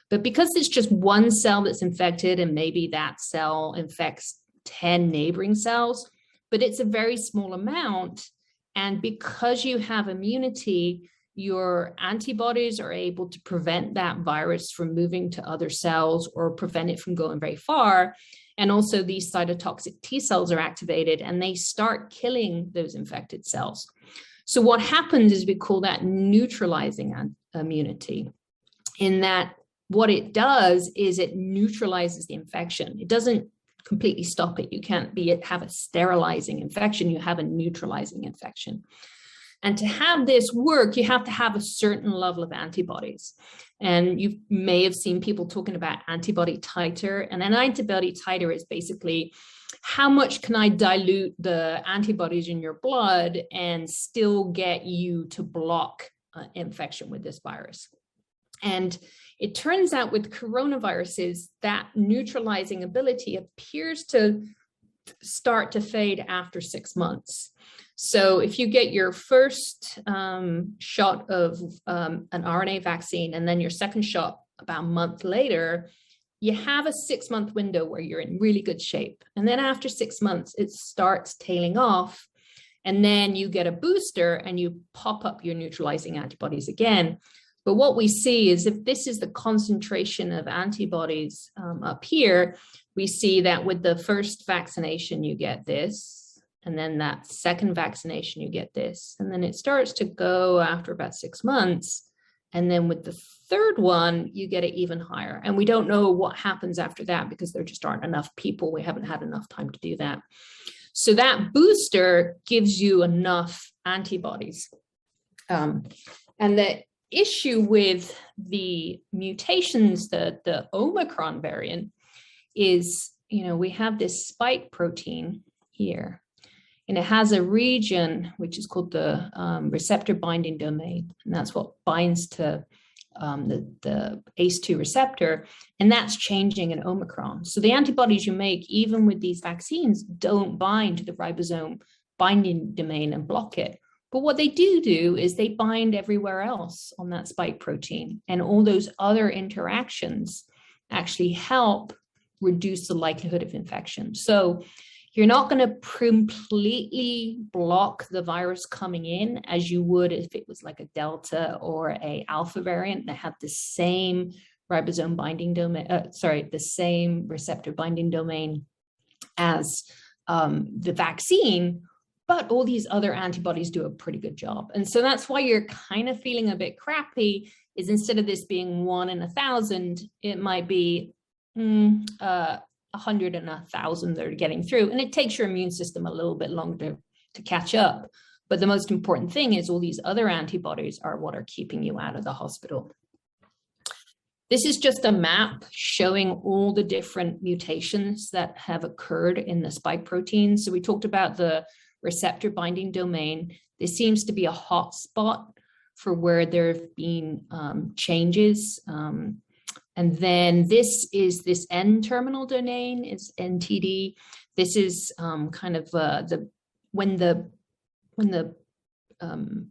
But because it's just one cell that's infected, and maybe that cell infects 10 neighboring cells, but it's a very small amount, and because you have immunity, your antibodies are able to prevent that virus from moving to other cells or prevent it from going very far. And also these cytotoxic T cells are activated and they start killing those infected cells. So what happens is we call that neutralizing immunity, in that what it does is it neutralizes the infection. It doesn't completely stop it. You can't have a sterilizing infection, you have a neutralizing infection. And to have this work, you have to have a certain level of antibodies. And you may have seen people talking about antibody titer. And an antibody titer is basically how much can I dilute the antibodies in your blood and still get you to block infection with this virus. And it turns out with coronaviruses, that neutralizing ability appears to start to fade after 6 months. So if you get your first shot of an RNA vaccine and then your second shot about a month later, you have a 6-month window where you're in really good shape. And then after 6 months, it starts tailing off. And then you get a booster and you pop up your neutralizing antibodies again. But what we see is if this is the concentration of antibodies up here, we see that with the first vaccination, you get this. And then that second vaccination, you get this. And then it starts to go after about 6 months. And then with the third one, you get it even higher. And we don't know what happens after that because there just aren't enough people. We haven't had enough time to do that. So that booster gives you enough antibodies. And the issue with the mutations, the Omicron variant, is, we have this spike protein here. And it has a region which is called the receptor binding domain. And that's what binds to the ACE2 receptor. And that's changing in Omicron. So the antibodies you make, even with these vaccines, don't bind to the ribosome binding domain and block it. But what they do is they bind everywhere else on that spike protein. And all those other interactions actually help reduce the likelihood of infection. So you're not going to completely block the virus coming in as you would if it was like a Delta or a Alpha variant that had the same ribosome binding domain, the same receptor binding domain as the vaccine, but all these other antibodies do a pretty good job. And so that's why you're kind of feeling a bit crappy, is instead of this being 1 in 1,000, it might be 100 in 1,000 that are getting through. And it takes your immune system a little bit longer to catch up. But the most important thing is all these other antibodies are what are keeping you out of the hospital. This is just a map showing all the different mutations that have occurred in the spike protein. So we talked about the receptor binding domain. This seems to be a hot spot for where there have been changes. And then this is this N-terminal domain, is NTD. This is kind of when the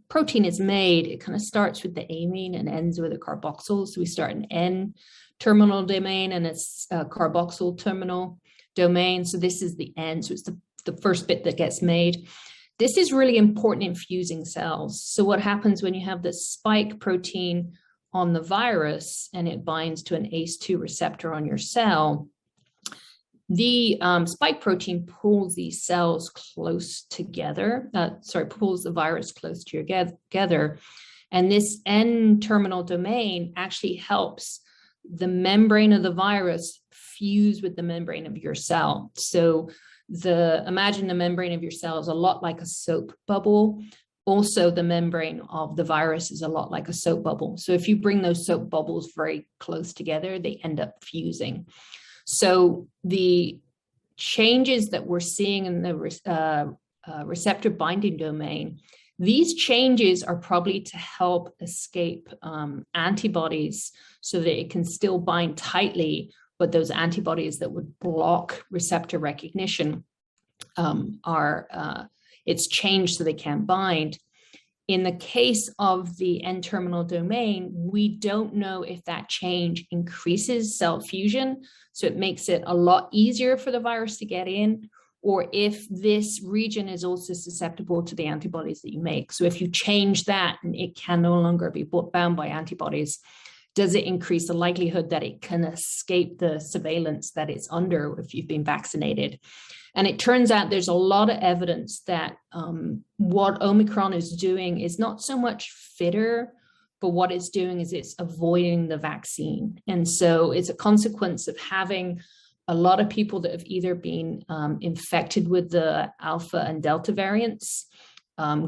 protein is made, it kind of starts with the amine and ends with a carboxyl. So we start an N-terminal domain and it's a carboxyl terminal domain. So this is the end. So it's the first bit that gets made. This is really important in fusing cells. So what happens when you have the spike protein on the virus and it binds to an ACE2 receptor on your cell, the spike protein pulls these cells close together, pulls the virus close together. And this N-terminal domain actually helps the membrane of the virus fuse with the membrane of your cell. So imagine the membrane of your cell is a lot like a soap bubble. Also, the membrane of the virus is a lot like a soap bubble. So if you bring those soap bubbles very close together, they end up fusing. So the changes that we're seeing in the receptor binding domain, these changes are probably to help escape antibodies so that it can still bind tightly, but those antibodies that would block receptor recognition it's changed so they can't bind. In the case of the N-terminal domain, we don't know if that change increases cell fusion, so it makes it a lot easier for the virus to get in, or if this region is also susceptible to the antibodies that you make. So if you change that and it can no longer be bound by antibodies, does it increase the likelihood that it can escape the surveillance that it's under if you've been vaccinated? And it turns out there's a lot of evidence that what Omicron is doing is not so much fitter, but what it's doing is it's avoiding the vaccine. And so it's a consequence of having a lot of people that have either been infected with the Alpha and Delta variants,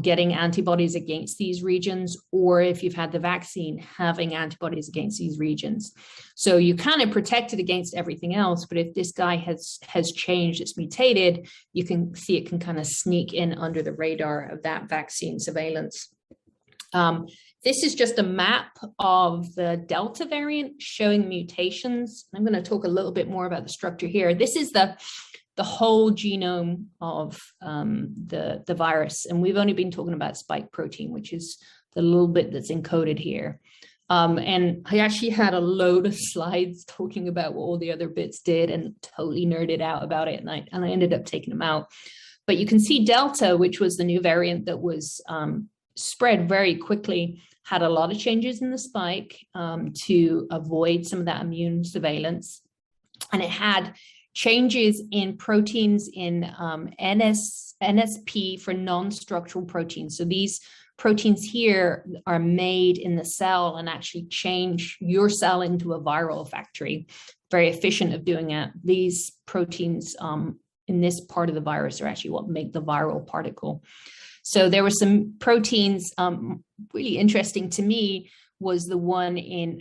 getting antibodies against these regions, or if you've had the vaccine, having antibodies against these regions. So you kind of protected against everything else, but if this guy has changed, it's mutated, you can see it can kind of sneak in under the radar of that vaccine surveillance. This is just a map of the Delta variant showing mutations. I'm going to talk a little bit more about the structure here. This is the whole genome of the virus. And we've only been talking about spike protein, which is the little bit that's encoded here. And I actually had a load of slides talking about what all the other bits did and totally nerded out about it. And I ended up taking them out. But you can see Delta, which was the new variant that was spread very quickly, had a lot of changes in the spike to avoid some of that immune surveillance. And it had changes in proteins in NSP for non-structural proteins. So these proteins here are made in the cell and actually change your cell into a viral factory. Very efficient of doing that. These proteins in this part of the virus are actually what make the viral particle. So there were some proteins, really interesting to me was the one in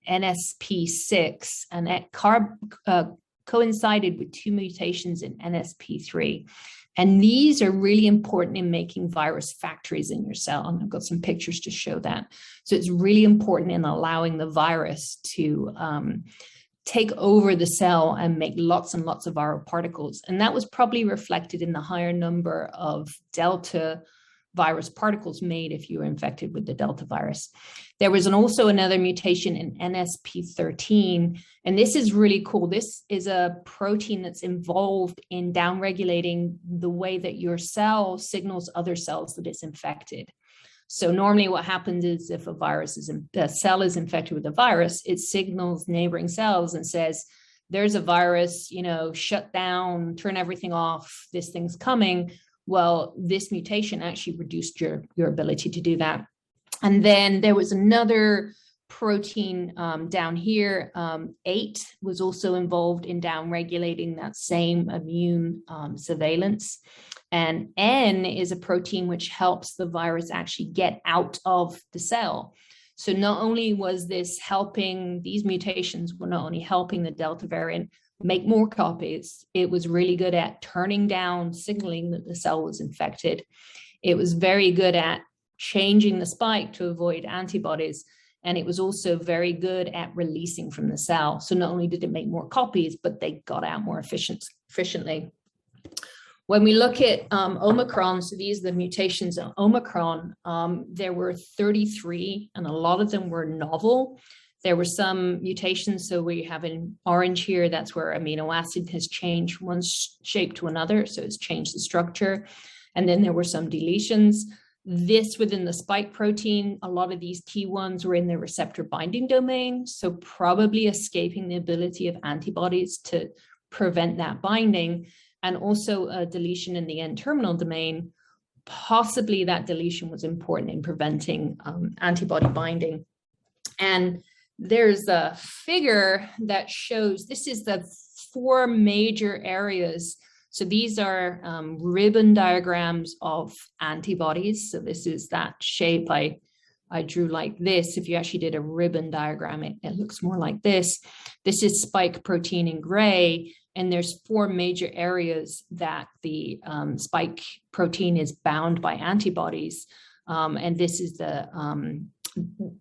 NSP6, and that coincided with 2 mutations in NSP3. And these are really important in making virus factories in your cell. And I've got some pictures to show that. So it's really important in allowing the virus to take over the cell and make lots and lots of viral particles. And that was probably reflected in the higher number of Delta virus particles made if you were infected with the Delta virus. There was also another mutation in NSP13, and this is really cool. This is a protein that's involved in downregulating the way that your cell signals other cells that it's infected. So normally what happens is if a cell is infected with a virus, it signals neighboring cells and says, there's a virus, shut down, turn everything off, this thing's coming. Well, this mutation actually reduced your ability to do that. And then there was another protein down here, 8, was also involved in downregulating that same immune surveillance. And N is a protein which helps the virus actually get out of the cell. So not only was this helping, these mutations were not only helping the Delta variant make more copies, it was really good at turning down signaling that the cell was infected. It was very good at changing the spike to avoid antibodies. And it was also very good at releasing from the cell. So not only did it make more copies, but they got out more efficiently. When we look at Omicron, so these are the mutations of Omicron, there were 33, and a lot of them were novel. There were some mutations. So we have in orange here, that's where amino acid has changed from one shape to another. So it's changed the structure. And then there were some deletions. This within the spike protein, a lot of these T1s were in the receptor binding domain. So probably escaping the ability of antibodies to prevent that binding, and also a deletion in the N-terminal domain. Possibly that deletion was important in preventing antibody binding. And there's a figure that shows this is the 4 major areas. So these are ribbon diagrams of antibodies. So this is that shape I drew like this. If you actually did a ribbon diagram, it looks more like this. This is spike protein in gray. And there's 4 major areas that the spike protein is bound by antibodies. And this is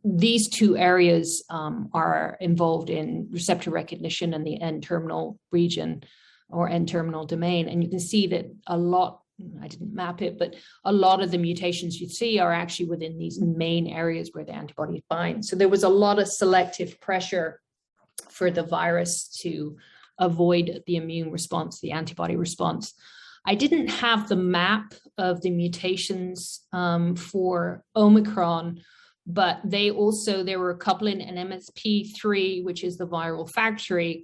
these 2 areas are involved in receptor recognition in the N-terminal region or N-terminal domain. And you can see that a lot, I didn't map it, but a lot of the mutations you see are actually within these main areas where the antibodies bind. So there was a lot of selective pressure for the virus to avoid the immune response, the antibody response. I didn't have the map of the mutations for Omicron, but there were a couple in NMSP3, which is the viral factory,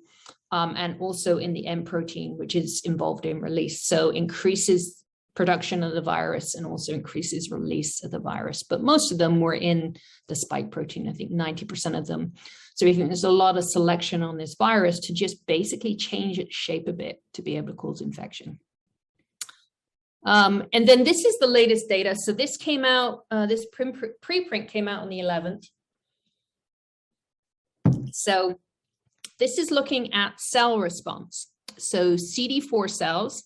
and also in the M protein, which is involved in release. So increases production of the virus and also increases release of the virus. But most of them were in the spike protein, I think 90% of them. So we think there's a lot of selection on this virus to just basically change its shape a bit to be able to cause infection. And then this is the latest data. So this came out, this preprint came out on the 11th. So this is looking at cell response. So CD4 cells,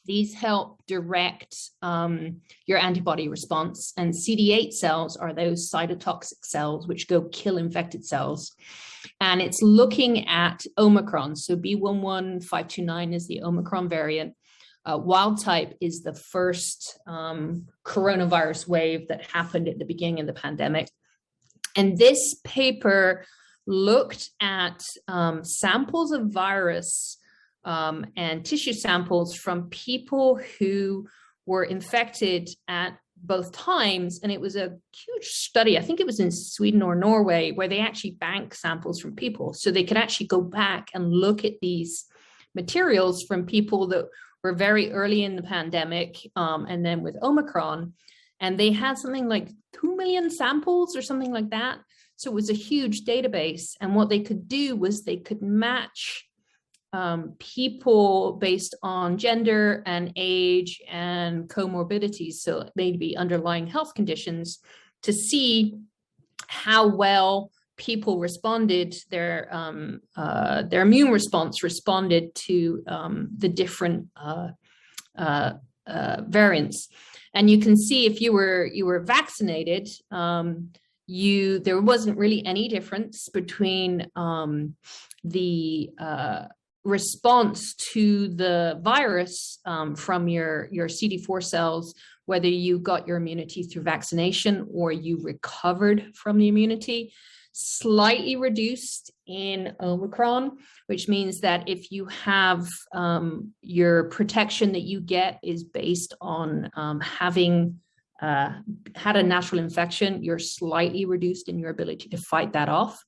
these help direct your antibody response, and CD8 cells are those cytotoxic cells which go kill infected cells. And it's looking at Omicron. So B11529 is the Omicron variant. Wild type is the first coronavirus wave that happened at the beginning of the pandemic. And this paper looked at samples of virus and tissue samples from people who were infected at both times. And it was a huge study. I think it was in Sweden or Norway, where they actually bank samples from people. So they could actually go back and look at these materials from people that were very early in the pandemic and then with Omicron. And they had something like 2 million samples or something like that. So it was a huge database. And what they could do was they could match people based on gender and age and comorbidities, so maybe underlying health conditions, to see how well people responded, their immune response responded to the different variants. And you can see if you were vaccinated, there wasn't really any difference between the response to the virus from your CD4 cells, whether you got your immunity through vaccination or you recovered from the immunity. Slightly reduced in Omicron, which means that if you have your protection that you get is based on having had a natural infection, you're slightly reduced in your ability to fight that off.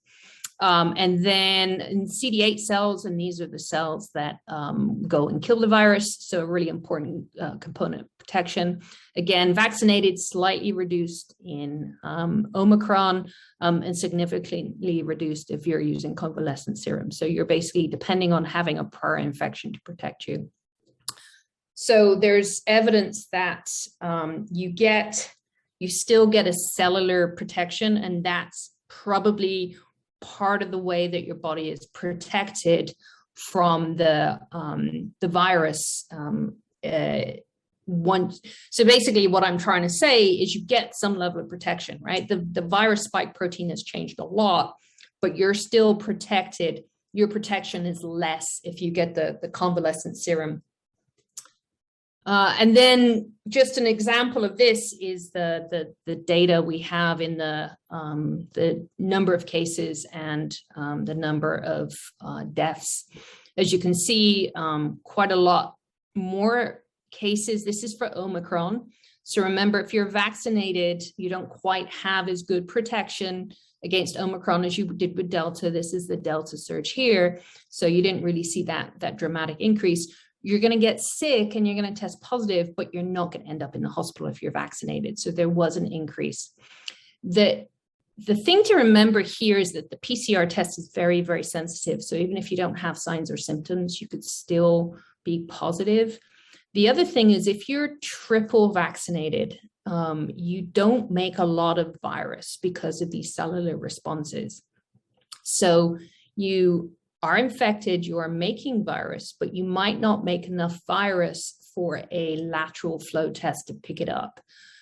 And then in CD8 cells, and these are the cells that go and kill the virus, so a really important component of protection. Again, vaccinated, slightly reduced in Omicron, and significantly reduced if you're using convalescent serum. So you're basically depending on having a prior infection to protect you. So there's evidence that you still get a cellular protection, and that's probably part of the way that your body is protected from the virus. So basically what I'm trying to say is you get some level of protection, right? The virus spike protein has changed a lot, but you're still protected. Your protection is less if you get the convalescent serum. And then just an example of this is the data we have in the number of cases and the number of deaths. As you can see, quite a lot more cases. This is for Omicron. So remember, if you're vaccinated, you don't quite have as good protection against Omicron as you did with Delta. This is the Delta surge here. So you didn't really see that dramatic increase. You're going to get sick and you're going to test positive, but you're not going to end up in the hospital if you're vaccinated. So there was an increase. The thing to remember here is that the PCR test is very, very sensitive. So even if you don't have signs or symptoms, you could still be positive. The other thing is if you're triple vaccinated, you don't make a lot of virus because of these cellular responses. So you are infected, you are making virus, but you might not make enough virus for a lateral flow test to pick it up.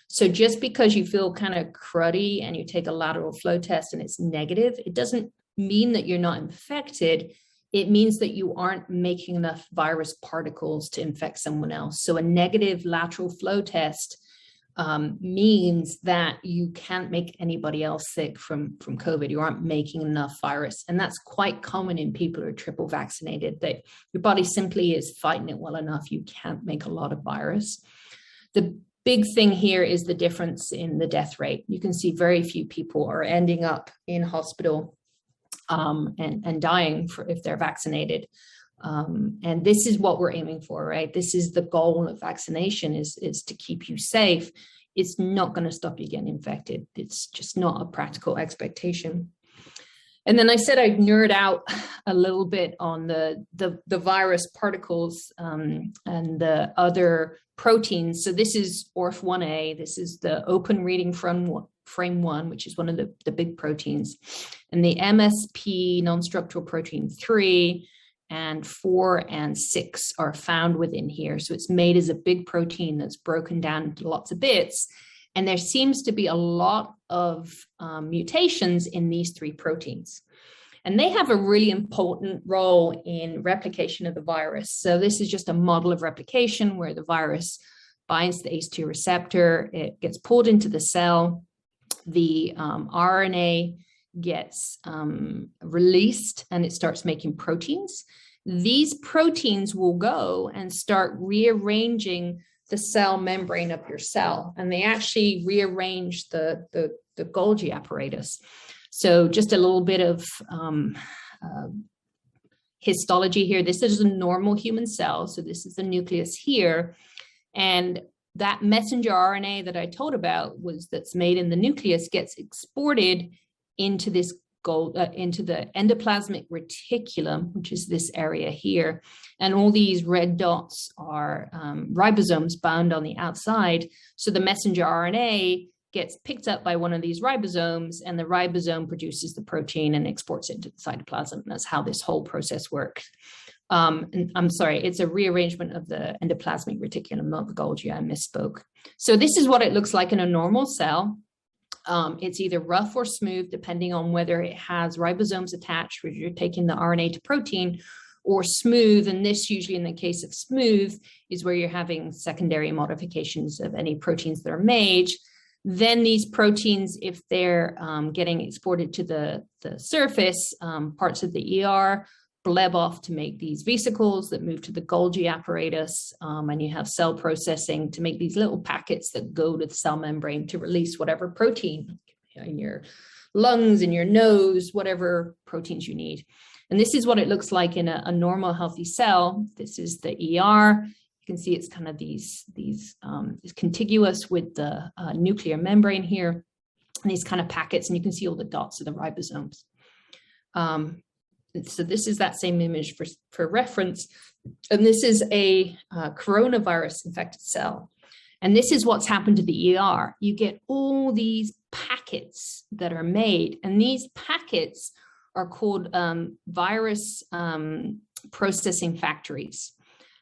So just because you feel kind of cruddy and you take a lateral flow test and it's negative, it doesn't mean that you're not infected. It means that you aren't making enough virus particles to infect someone else. So a negative lateral flow test means that you can't make anybody else sick from COVID. You aren't making enough virus. And that's quite common in people who are triple vaccinated, that your body simply is fighting it well enough. You can't make a lot of virus. The big thing here is the difference in the death rate. You can see very few people are ending up in hospital and dying if they're vaccinated. And this is what we're aiming for, right? This is the goal of vaccination is to keep you safe. It's not going to stop you getting infected. It's just not a practical expectation. And then I said I'd nerd out a little bit on the virus particles and the other proteins. So this is ORF1A. This is the open reading frame 1, which is one of the big proteins. And the MSP, non-structural protein 3, and 4 and 6 are found within here. So it's made as a big protein that's broken down into lots of bits. And there seems to be a lot of mutations in these 3 proteins. And they have a really important role in replication of the virus. So this is just a model of replication where the virus binds to the ACE2 receptor. It gets pulled into the cell. The RNA gets released and it starts making proteins. These proteins will go and start rearranging the cell membrane of your cell, and they actually rearrange the Golgi apparatus. So just a little bit of histology here. This is a normal human cell. So this is the nucleus here. And that messenger RNA that I told about that's made in the nucleus gets exported into this into the endoplasmic reticulum, which is this area here. And all these red dots are ribosomes bound on the outside. So the messenger RNA gets picked up by one of these ribosomes, and the ribosome produces the protein and exports it into the cytoplasm. That's how this whole process works. And I'm sorry, it's a rearrangement of the endoplasmic reticulum, not the Golgi. I misspoke. So this is what it looks like in a normal cell. It's either rough or smooth, depending on whether it has ribosomes attached, where you're taking the RNA to protein, or smooth. And this usually, in the case of smooth, is where you're having secondary modifications of any proteins that are made. Then these proteins, if they're getting exported to the surface, parts of the ER bleb off to make these vesicles that move to the Golgi apparatus, and you have cell processing to make these little packets that go to the cell membrane to release whatever protein in your lungs, in your nose, whatever proteins you need. And this is what it looks like in a normal healthy cell. This is the ER. You can see it's kind of these it's contiguous with the nuclear membrane here, and these kind of packets, and you can see all the dots of the ribosomes. So this is that same image for reference. And this is a coronavirus infected cell. And this is what's happened to the ER. You get all these packets that are made, and these packets are called virus processing factories.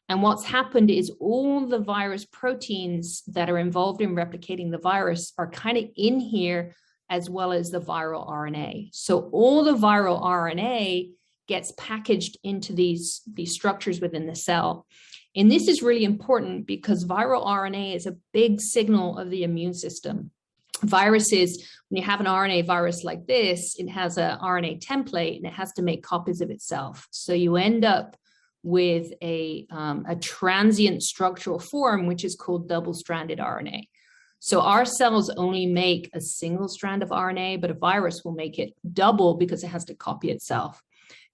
And what's happened is all the virus proteins that are involved in replicating the virus are kind of in here, as well as the viral RNA. So all the viral RNA gets packaged into these structures within the cell. And this is really important because viral RNA is a big signal of the immune system. Viruses, when you have an RNA virus like this, it has an RNA template and it has to make copies of itself. So you end up with a transient structural form, which is called double-stranded RNA. So our cells only make a single strand of RNA, but a virus will make it double because it has to copy itself.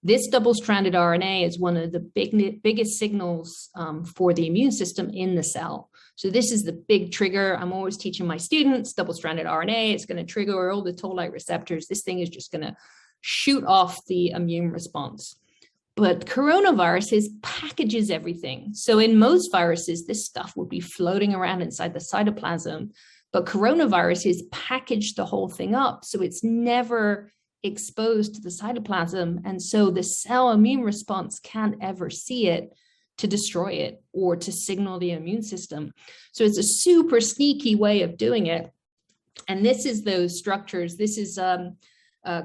This double-stranded RNA is one of the biggest signals for the immune system in the cell. So this is the big trigger. I'm always teaching my students, double-stranded RNA, it's going to trigger all the toll-like receptors. This thing is just going to shoot off the immune response. But coronaviruses packages everything. So in most viruses, this stuff would be floating around inside the cytoplasm, but coronaviruses package the whole thing up. So it's never exposed to the cytoplasm. And so the cell immune response can't ever see it to destroy it or to signal the immune system. So it's a super sneaky way of doing it. And this is those structures. This is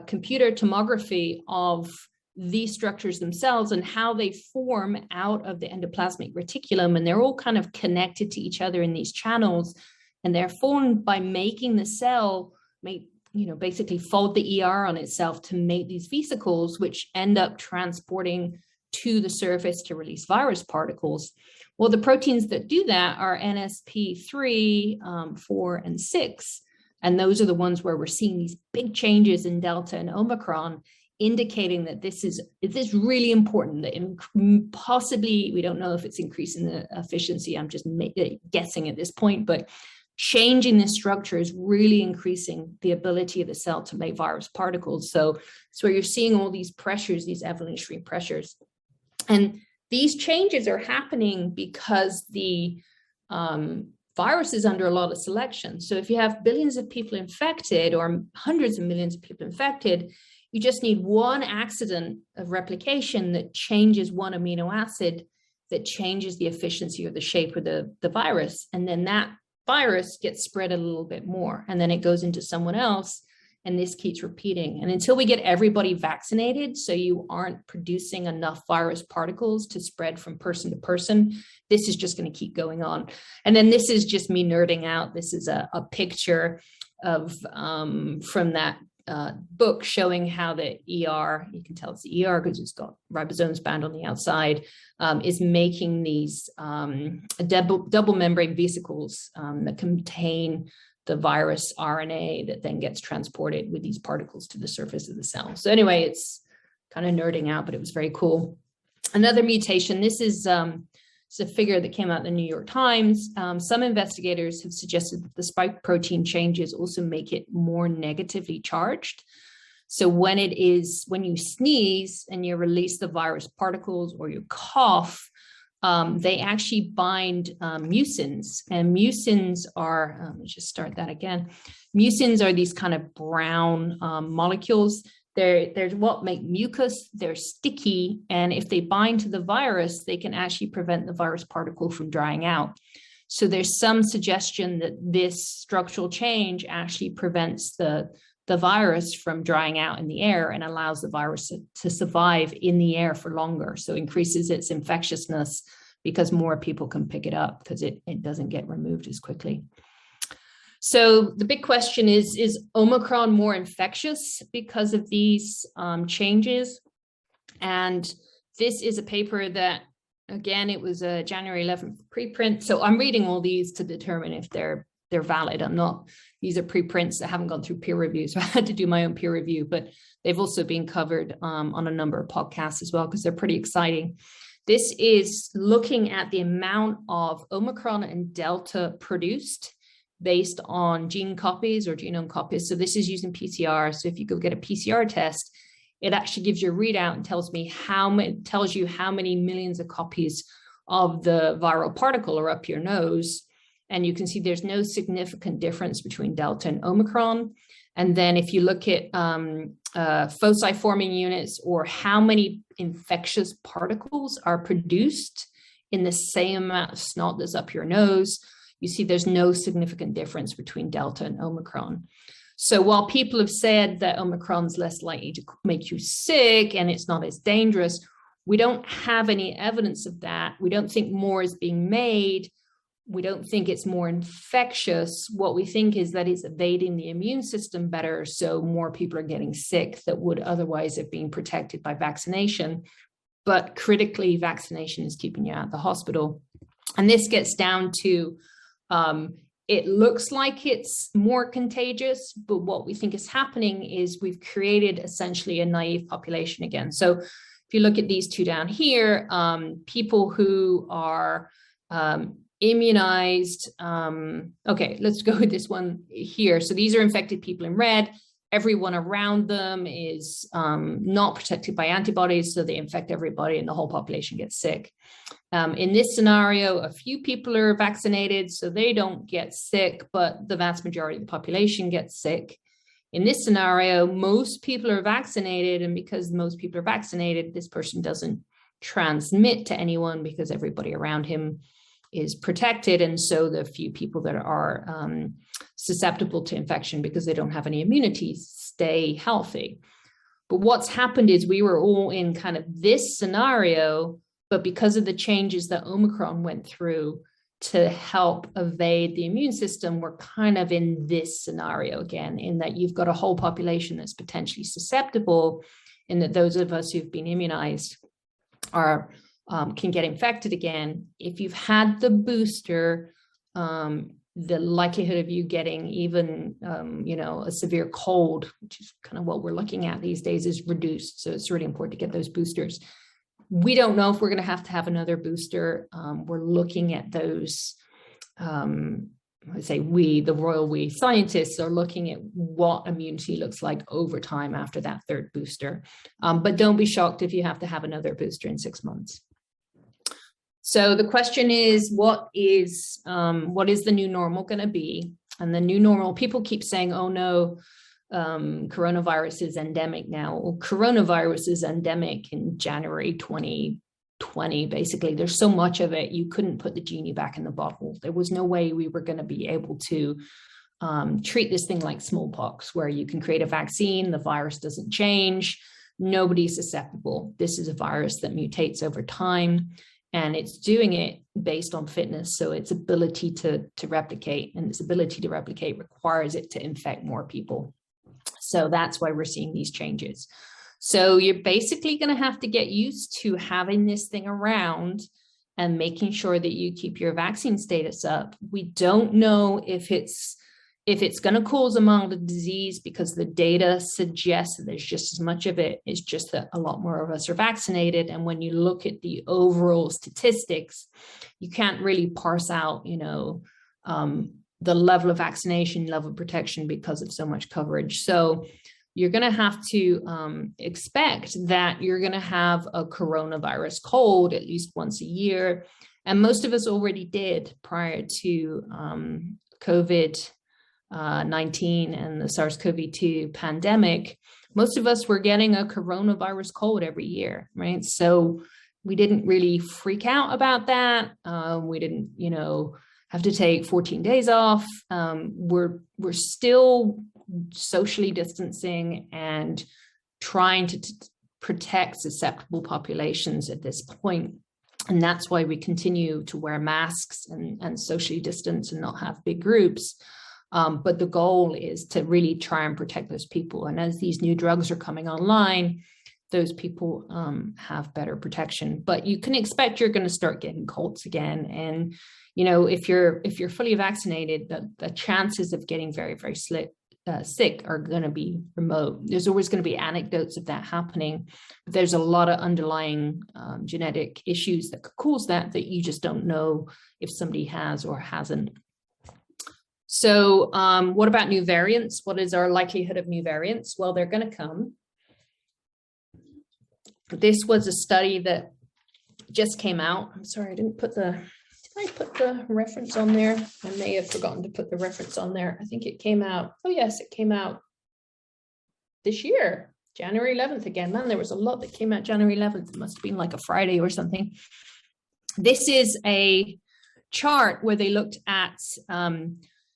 computer tomography of these structures themselves and how they form out of the endoplasmic reticulum. And they're all kind of connected to each other in these channels. And they're formed by making the cell basically fold the ER on itself to make these vesicles, which end up transporting to the surface to release virus particles. Well, the proteins that do that are NSP3, 4, and 6. And those are the ones where we're seeing these big changes in Delta and Omicron, indicating that this is really important, that possibly, we don't know if it's increasing the efficiency, I'm just guessing at this point, but changing this structure is really increasing the ability of the cell to make virus particles. So it's where you're seeing all these pressures, these evolutionary pressures. And these changes are happening because the virus is under a lot of selection. So if you have billions of people infected or hundreds of millions of people infected, you just need one accident of replication that changes one amino acid that changes the efficiency or the shape of the virus. And then that virus gets spread a little bit more, and then it goes into someone else, and this keeps repeating. And until we get everybody vaccinated, so you aren't producing enough virus particles to spread from person to person, this is just going to keep going on. And then this is just me nerding out. This is a picture of from that book showing how the ER, you can tell it's the ER because it's got ribosomes bound on the outside, is making these double membrane vesicles that contain the virus RNA that then gets transported with these particles to the surface of the cell. So anyway, it's kind of nerding out, but it was very cool. Another mutation, this is it's a figure that came out in the New York Times. Some investigators have suggested that the spike protein changes also make it more negatively charged. So when you sneeze and you release the virus particles or you cough, they actually bind mucins, and mucins are, let me just start that again. Mucins are these kind of brown molecules. They're what make mucus. They're sticky, and if they bind to the virus, they can actually prevent the virus particle from drying out. So there's some suggestion that this structural change actually prevents the virus from drying out in the air and allows the virus to survive in the air for longer. So increases its infectiousness because more people can pick it up because it doesn't get removed as quickly. So the big question is Omicron more infectious because of these changes? And this is a paper that, again, it was a January 11th preprint. So I'm reading all these to determine if they're valid. These are preprints that haven't gone through peer review. So I had to do my own peer review, but they've also been covered on a number of podcasts as well, because they're pretty exciting. This is looking at the amount of Omicron and Delta produced based on gene copies or genome copies. So this is using PCR. So if you go get a PCR test, it actually gives you a readout and tells you how many millions of copies of the viral particle are up your nose. And you can see there's no significant difference between Delta and Omicron. And then if you look at foci forming units, or how many infectious particles are produced in the same amount of snot that's up your nose, you see there's no significant difference between Delta and Omicron. So while people have said that Omicron's less likely to make you sick and it's not as dangerous, We don't have any evidence of that. We don't think more is being made. We don't think it's more infectious. What we think is that it's evading the immune system better, so more people are getting sick that would otherwise have been protected by vaccination. But critically, vaccination is keeping you out of the hospital. And this gets down to, it looks like it's more contagious, but what we think is happening is we've created essentially a naive population again. So if you look at these two down here, people who are immunized. Okay, let's go with this one here. So these are infected people in red. Everyone around them is not protected by antibodies, so they infect everybody and the whole population gets sick. In this scenario, a few people are vaccinated, so they don't get sick, but the vast majority of the population gets sick. In this scenario, most people are vaccinated, and because most people are vaccinated, this person doesn't transmit to anyone because everybody around him is protected, and so the few people that are susceptible to infection because they don't have any immunity stay healthy. But what's happened is we were all in kind of this scenario, but because of the changes that Omicron went through to help evade the immune system, we're kind of in this scenario again, in that you've got a whole population that's potentially susceptible, in that those of us who've been immunized are can get infected again. If you've had the booster, the likelihood of you getting even, a severe cold, which is kind of what we're looking at these days, is reduced. So it's really important to get those boosters. We don't know if we're going to have another booster. We're looking at those, the royal we scientists are looking at what immunity looks like over time after that third booster. But don't be shocked if you have to have another booster in 6 months. So the question is, what is the new normal going to be? And the new normal, people keep saying, oh no, coronavirus is endemic now. Well, coronavirus is endemic in January 2020. Basically, there's so much of it, you couldn't put the genie back in the bottle. There was no way we were going to be able to treat this thing like smallpox, where you can create a vaccine, the virus doesn't change, nobody's susceptible. This is a virus that mutates over time. And it's doing it based on fitness. So its ability to replicate, and its ability to replicate requires it to infect more people. So that's why we're seeing these changes. So you're basically going to have to get used to having this thing around and making sure that you keep your vaccine status up. We don't know if it's going to cause a mild disease, because the data suggests that there's just as much of it. It's just that a lot more of us are vaccinated. And when you look at the overall statistics, you can't really parse out, the level of vaccination, level of protection because of so much coverage. So you're going to have to expect that you're going to have a coronavirus cold at least once a year. And most of us already did prior to COVID-19 and the SARS-CoV-2 pandemic. Most of us were getting a coronavirus cold every year, right? So we didn't really freak out about that. We didn't, have to take 14 days off. We're still socially distancing and trying to protect susceptible populations at this point. And that's why we continue to wear masks and socially distance and not have big groups. But the goal is to really try and protect those people. And as these new drugs are coming online, those people have better protection. But you can expect you're going to start getting colds again. And, if you're fully vaccinated, the chances of getting very, very sick are going to be remote. There's always going to be anecdotes of that happening. But there's a lot of underlying genetic issues that could cause that you just don't know if somebody has or hasn't. So what about new variants? What is our likelihood of new variants? Well, they're going to come. This was a study that just came out. I'm sorry, did I put the reference on there? I may have forgotten to put the reference on there. I think it came out. Oh, yes, it came out this year, January 11th again. Man, there was a lot that came out January 11th. It must have been like a Friday or something. This is a chart where they looked at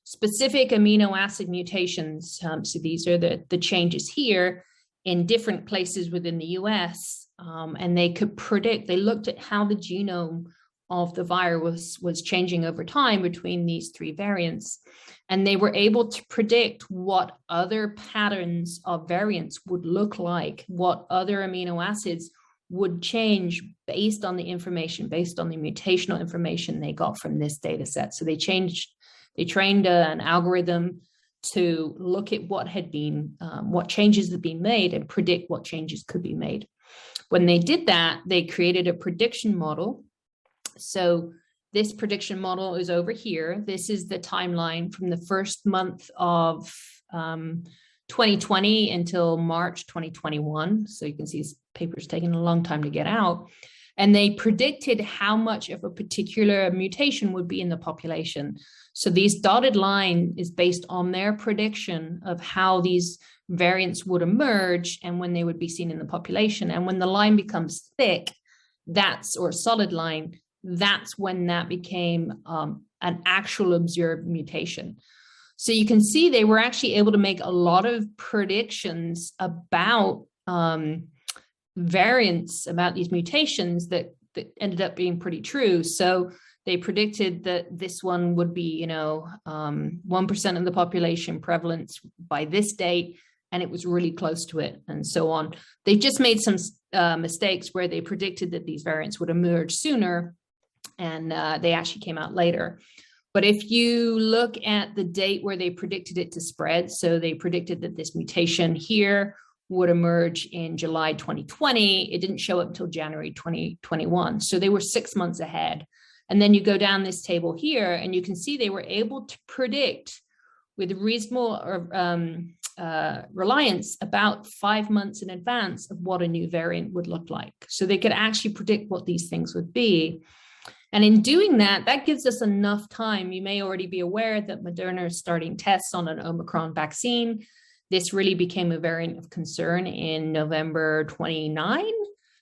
specific amino acid mutations. So these are the changes here in different places within the US and they could predict, they looked at how the genome of the virus was changing over time between these three variants. And they were able to predict what other patterns of variants would look like, what other amino acids would change based on the information, based on the mutational information they got from this data set. So they trained an algorithm to look at what had been, what changes had been made and predict what changes could be made. When they did that, they created a prediction model. So this prediction model is over here. This is the timeline from the first month of 2020 until March 2021. So you can see this paper's taking a long time to get out. And they predicted how much of a particular mutation would be in the population. So these dotted line is based on their prediction of how these variants would emerge and when they would be seen in the population. And when the line becomes thick, or solid line, that's when that became an actual observed mutation. So you can see they were actually able to make a lot of predictions about variants, about these mutations that ended up being pretty true. So they predicted that this one would be, 1% of the population prevalence by this date, and it was really close to it, and so on. They just made some mistakes where they predicted that these variants would emerge sooner, and they actually came out later. But if you look at the date where they predicted it to spread, so they predicted that this mutation here would emerge in July 2020, it didn't show up until January 2021. So they were 6 months ahead. And then you go down this table here and you can see they were able to predict with reasonable reliance about 5 months in advance of what a new variant would look like. So they could actually predict what these things would be. And in doing that, that gives us enough time. You may already be aware that Moderna is starting tests on an Omicron vaccine. This really became a variant of concern in November 29.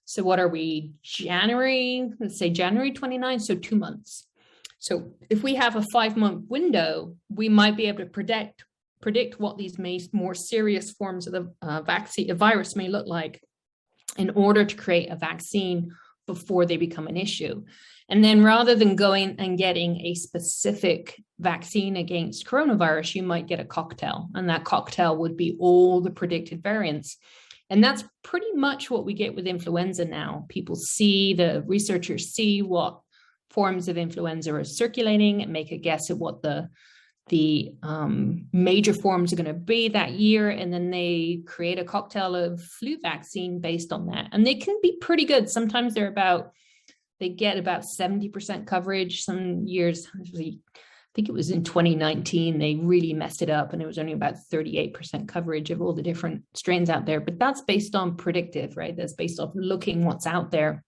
So what are we, January? Let's say January 29, so 2 months. So if we have a 5-month window, we might be able to predict what these more serious forms of the virus may look like in order to create a vaccine before they become an issue. And then rather than going and getting a specific vaccine against coronavirus, you might get a cocktail, and that cocktail would be all the predicted variants. And that's pretty much what we get with influenza now. The researchers see what forms of influenza are circulating and make a guess at what the major forms are going to be that year. And then they create a cocktail of flu vaccine based on that. And they can be pretty good. Sometimes they get about 70% coverage. Some years, I think it was in 2019, they really messed it up and it was only about 38% coverage of all the different strains out there. But that's based on predictive, right? That's based off looking what's out there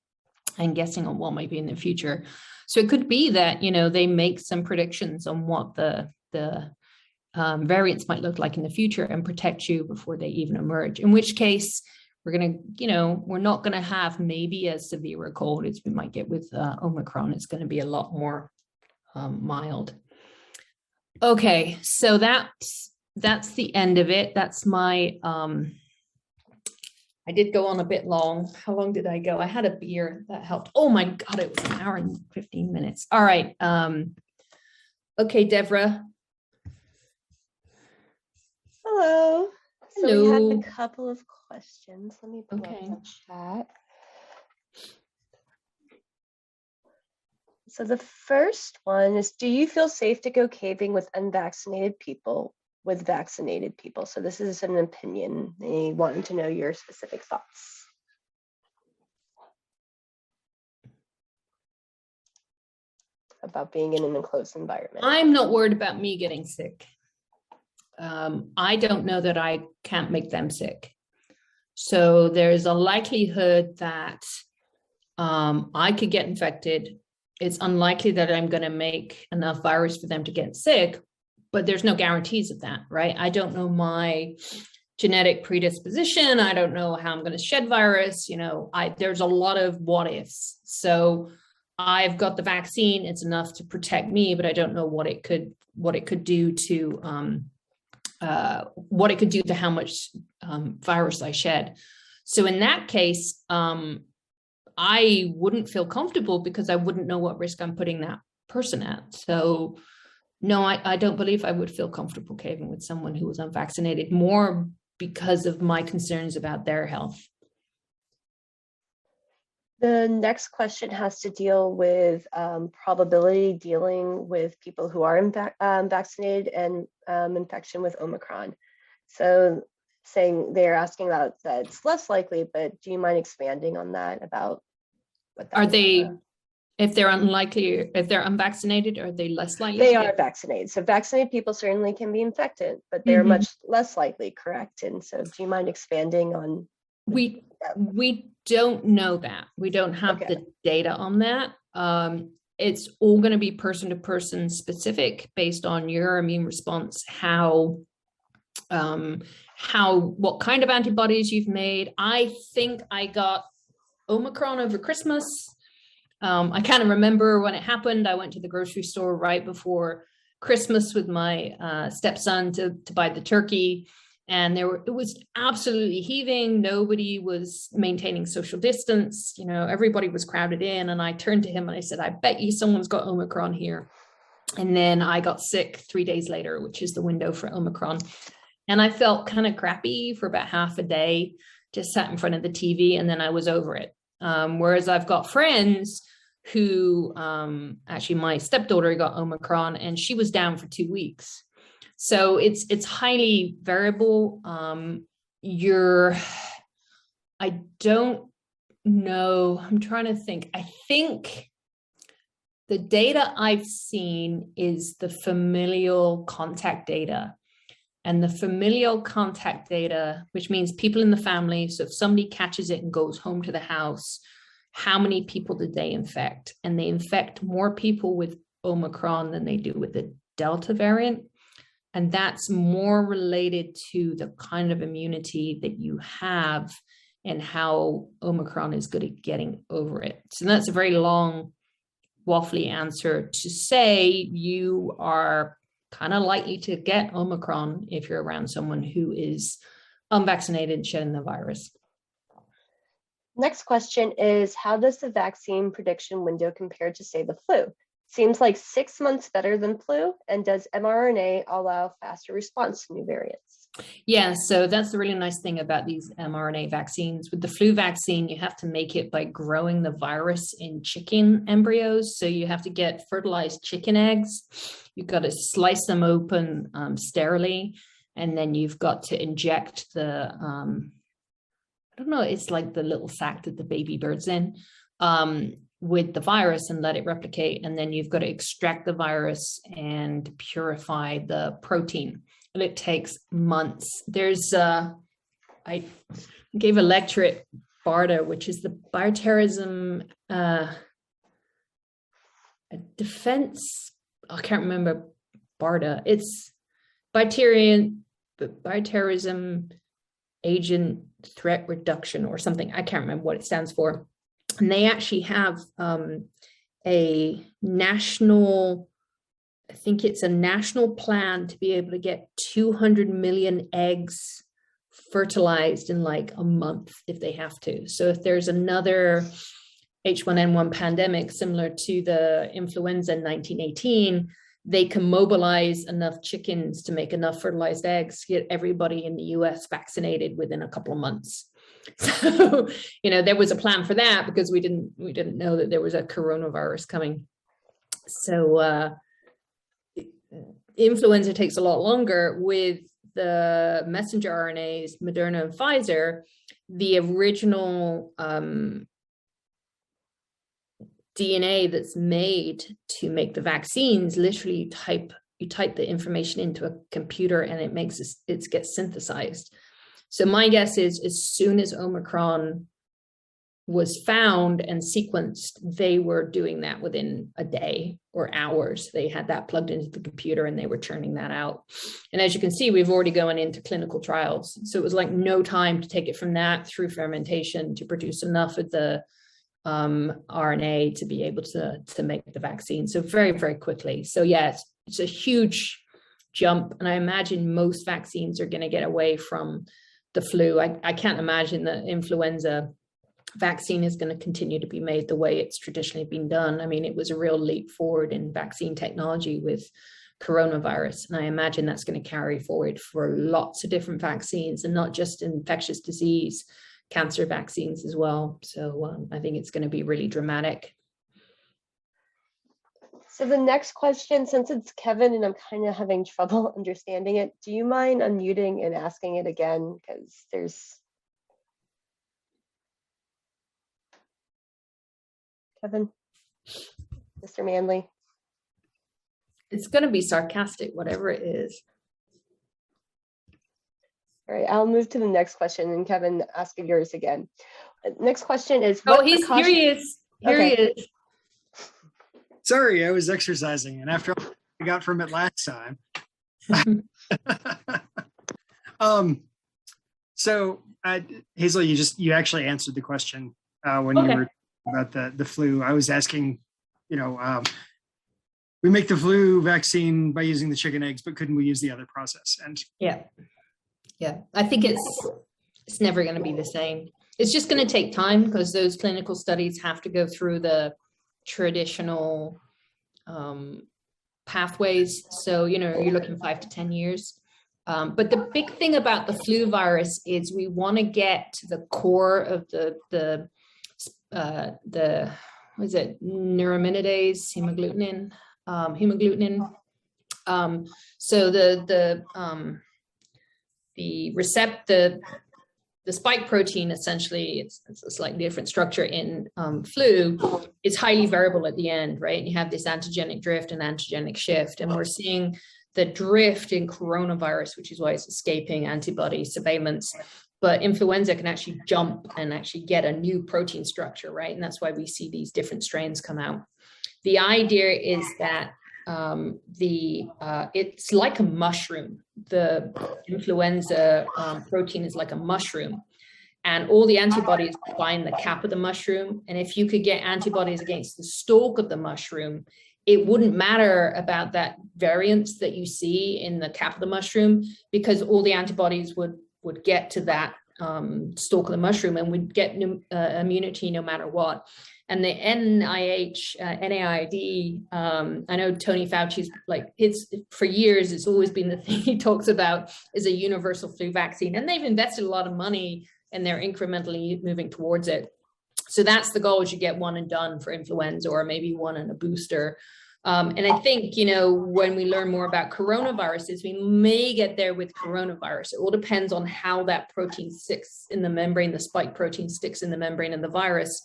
and guessing on what might be in the future. So it could be that, they make some predictions on what the variants might look like in the future and protect you before they even emerge. In which case, we're not going to have maybe as severe a cold as we might get with Omicron. It's going to be a lot more mild. Okay, so that's the end of it. That's my, I did go on a bit long. How long did I go? I had a beer that helped. Oh my God, it was an hour and 15 minutes. All right. Okay, Devra. Hello. So Hello. we had a couple of questions. Let me pull up the chat. So the first one is, do you feel safe to go caving with unvaccinated people with vaccinated people? So this is an opinion. They wanting to know your specific thoughts about being in an enclosed environment. I'm not worried about me getting sick. I don't know that I can't make them sick. So there's a likelihood that I could get infected. It's unlikely that I'm going to make enough virus for them to get sick, but there's no guarantees of that, right? I don't know my genetic predisposition. I don't know how I'm going to shed virus. There's a lot of what ifs. So I've got the vaccine. It's enough to protect me, but I don't know what it could do to how much virus I shed. So in that case, I wouldn't feel comfortable because I wouldn't know what risk I'm putting that person at. So no, I don't believe I would feel comfortable caving with someone who was unvaccinated, more because of my concerns about their health. The next question has to deal with probability dealing with people who are vaccinated and infection with Omicron. So they're asking about that it's less likely, but do you mind expanding on that about what that Are they, if they're unlikely, if they're unvaccinated, are they less likely? They are vaccinated. So vaccinated people certainly can be infected, but they're much less likely, correct? And so do you mind expanding on? We don't know that. We don't have the data on that. It's all going to be person to person specific based on your immune response, what kind of antibodies you've made. I think I got Omicron over Christmas. I kind of remember when it happened. I went to the grocery store right before Christmas with my stepson to buy the turkey. And it was absolutely heaving. Nobody was maintaining social distance. Everybody was crowded in. And I turned to him and I said, I bet you someone's got Omicron here. And then I got sick 3 days later, which is the window for Omicron. And I felt kind of crappy for about half a day, just sat in front of the TV, and then I was over it. Whereas I've got friends who, actually my stepdaughter got Omicron and she was down for 2 weeks. So it's highly variable. I don't know. I'm trying to think. I think the data I've seen is the familial contact data. And the familial contact data, which means people in the family. So if somebody catches it and goes home to the house, how many people did they infect? And they infect more people with Omicron than they do with the Delta variant. And that's more related to the kind of immunity that you have and how Omicron is good at getting over it. So that's a very long, waffly answer to say you are kind of likely to get Omicron if you're around someone who is unvaccinated shedding the virus. Next question is, how does the vaccine prediction window compare to, say, the flu? Seems like 6 months better than flu. And does mRNA allow faster response to new variants? Yeah, so that's the really nice thing about these mRNA vaccines. With the flu vaccine, you have to make it by growing the virus in chicken embryos. So you have to get fertilized chicken eggs. You've got to slice them open sterilely. And then you've got to inject the, I don't know, it's like the little sac that the baby bird's in, with the virus and let it replicate. And then you've got to extract the virus and purify the protein. And it takes months. There's, I gave a lecture at BARDA, which is the Bioterrorism Defense, I can't remember BARDA. It's Bioterrorism Agent Threat Reduction or something. I can't remember what it stands for. And they actually have a national, I think it's a national plan to be able to get 200 million eggs fertilized in like a month if they have to. So if there's another H1N1 pandemic similar to the influenza in 1918, they can mobilize enough chickens to make enough fertilized eggs to get everybody in the US vaccinated within a couple of months. So, there was a plan for that because we didn't know that there was a coronavirus coming. So influenza takes a lot longer. With the messenger RNAs, Moderna and Pfizer, the original DNA that's made to make the vaccines, literally you type the information into a computer and it gets synthesized. So my guess is as soon as Omicron was found and sequenced, they were doing that within a day or hours. They had that plugged into the computer and they were churning that out. And as you can see, we've already gone into clinical trials. So it was like no time to take it from that through fermentation to produce enough of the RNA to be able to make the vaccine. So very, very quickly. So yes, it's a huge jump. And I imagine most vaccines are going to get away from the flu. I can't imagine that influenza vaccine is going to continue to be made the way it's traditionally been done. I mean, it was a real leap forward in vaccine technology with coronavirus, and I imagine that's going to carry forward for lots of different vaccines, and not just infectious disease, cancer vaccines as well. So I think it's going to be really dramatic. So the next question, since it's Kevin and I'm kind of having trouble understanding it, do you mind unmuting and asking it again? Because there's Kevin, Mr. Manley. It's going to be sarcastic, whatever it is. All right, I'll move to the next question, and Kevin, ask yours again. Next question is, here he is. Here he is. Sorry, I was exercising, and after all I got from it last time. So Hazel, you actually answered the question when you were about the flu. I was asking, we make the flu vaccine by using the chicken eggs, but couldn't we use the other process? And yeah, I think it's never going to be the same. It's just going to take time, because those clinical studies have to go through the traditional pathways. So, you're looking 5 to 10 years. But the big thing about the flu virus is we want to get to the core of the what is it, neuraminidase, hemagglutinin. So the spike protein, essentially, it's a slightly different structure in flu, is highly variable at the end, right? And you have this antigenic drift and antigenic shift, and we're seeing the drift in coronavirus, which is why it's escaping antibody surveillance. But influenza can actually jump and actually get a new protein structure, right? And that's why we see these different strains come out. The idea is that it's like a mushroom. The influenza protein is like a mushroom, and all the antibodies bind the cap of the mushroom. And if you could get antibodies against the stalk of the mushroom, it wouldn't matter about that variance that you see in the cap of the mushroom, because all the antibodies would get to that stalk of the mushroom and would get immunity no matter what. And the NIH, NIAID, I know Tony Fauci's for years, it's always been the thing he talks about is a universal flu vaccine. And they've invested a lot of money and they're incrementally moving towards it. So that's the goal, is you get one and done for influenza, or maybe one and a booster. And I think, when we learn more about coronaviruses, we may get there with coronavirus. It all depends on how that protein sticks in the membrane, the spike protein sticks in the membrane of the virus,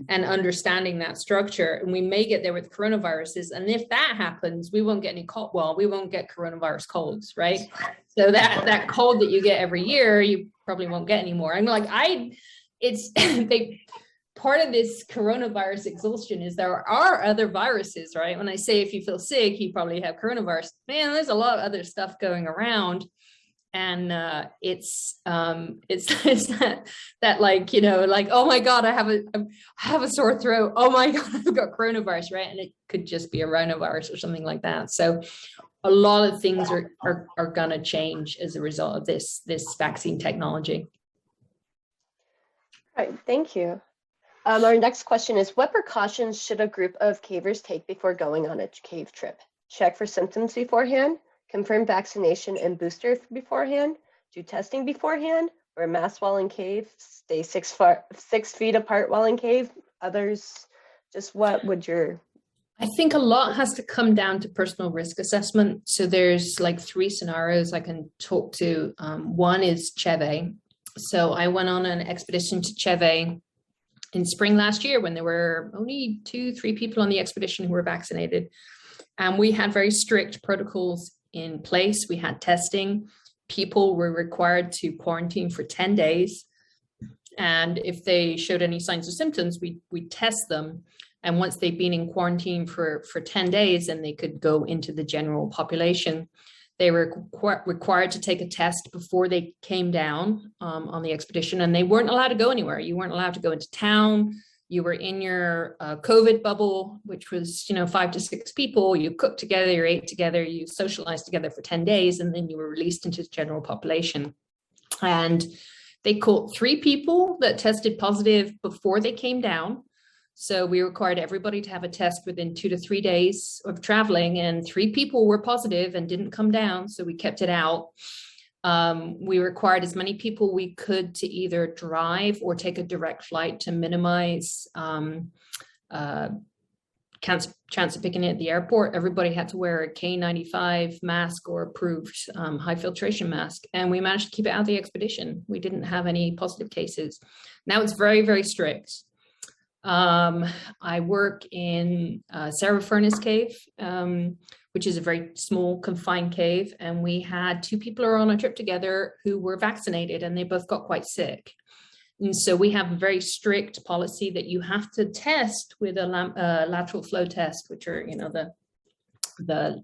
and understanding that structure. And we may get there with coronaviruses. And if that happens, we won't get we won't get coronavirus colds, right? So that cold that you get every year, you probably won't get anymore. I'm part of this coronavirus exhaustion is there are other viruses, right? When I say if you feel sick, you probably have coronavirus. Man, there's a lot of other stuff going around. And it's that oh my God, I have a sore throat. Oh my God, I've got coronavirus, right? And it could just be a rhinovirus or something like that. So a lot of things are gonna change as a result of this vaccine technology. All right, thank you. Our next question is, what precautions should a group of cavers take before going on a cave trip? Check for symptoms beforehand, confirm vaccination and booster beforehand, do testing beforehand, wear masks while in cave, stay 6 feet apart while in cave. Others, just what would your... I think a lot has to come down to personal risk assessment. So there's 3 scenarios I can talk to. One is Cheve. So I went on an expedition to Cheve in spring last year when there were only 2-3 people on the expedition who were vaccinated. And we had very strict protocols in place. We had testing. People were required to quarantine for 10 days. And if they showed any signs or symptoms, we test them. And once they've been in quarantine for 10 days, then they could go into the general population. They were required to take a test before they came down on the expedition, and they weren't allowed to go anywhere. You weren't allowed to go into town. You were in your COVID bubble, which was 5 to 6 people. You cooked together, you ate together, you socialized together for 10 days, and then you were released into the general population. And they caught 3 people that tested positive before they came down. So we required everybody to have a test within 2 to 3 days of traveling, and 3 people were positive and didn't come down. So we kept it out. We required as many people we could to either drive or take a direct flight to minimize chance of picking it at the airport. Everybody had to wear a K95 mask or approved high filtration mask. And we managed to keep it out of the expedition. We didn't have any positive cases. Now it's very, very strict. I work in Sarah Furnace Cave, which is a very small confined cave. And we had 2 people who were on a trip together who were vaccinated, and they both got quite sick. And so we have a very strict policy that you have to test with a lateral flow test, which are, you know, the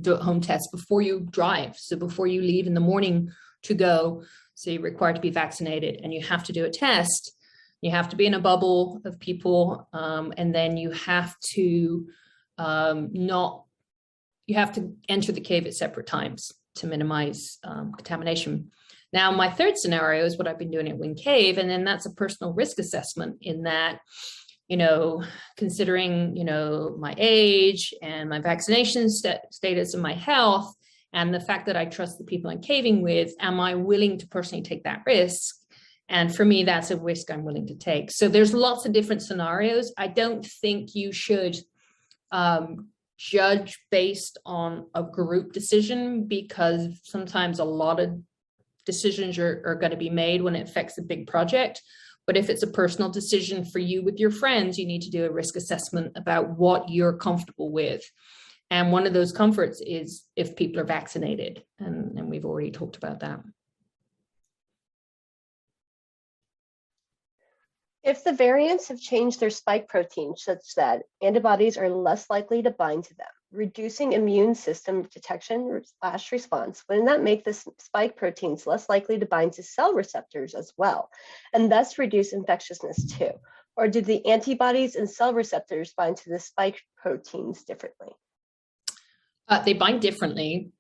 do-at-home test before you drive. So before you leave in the morning to go, so you're required to be vaccinated, and you have to do a test. You have to be in a bubble of people, and then you have to you have to enter the cave at separate times to minimize contamination. Now, my third scenario is what I've been doing at Wing Cave, and then that's a personal risk assessment in that, you know, considering, you know, my age and my vaccination status and my health, and the fact that I trust the people I'm caving with, am I willing to personally take that risk? And for me, that's a risk I'm willing to take. So there's lots of different scenarios. I don't think you should judge based on a group decision, because sometimes a lot of decisions are going to be made when it affects a big project. But if it's a personal decision for you with your friends, you need to do a risk assessment about what you're comfortable with. And one of those comforts is if people are vaccinated. And we've already talked about that. If the variants have changed their spike protein such that antibodies are less likely to bind to them, reducing immune system detection / response, wouldn't that make the spike proteins less likely to bind to cell receptors as well, and thus reduce infectiousness too? Or do the antibodies and cell receptors bind to the spike proteins differently? They bind differently,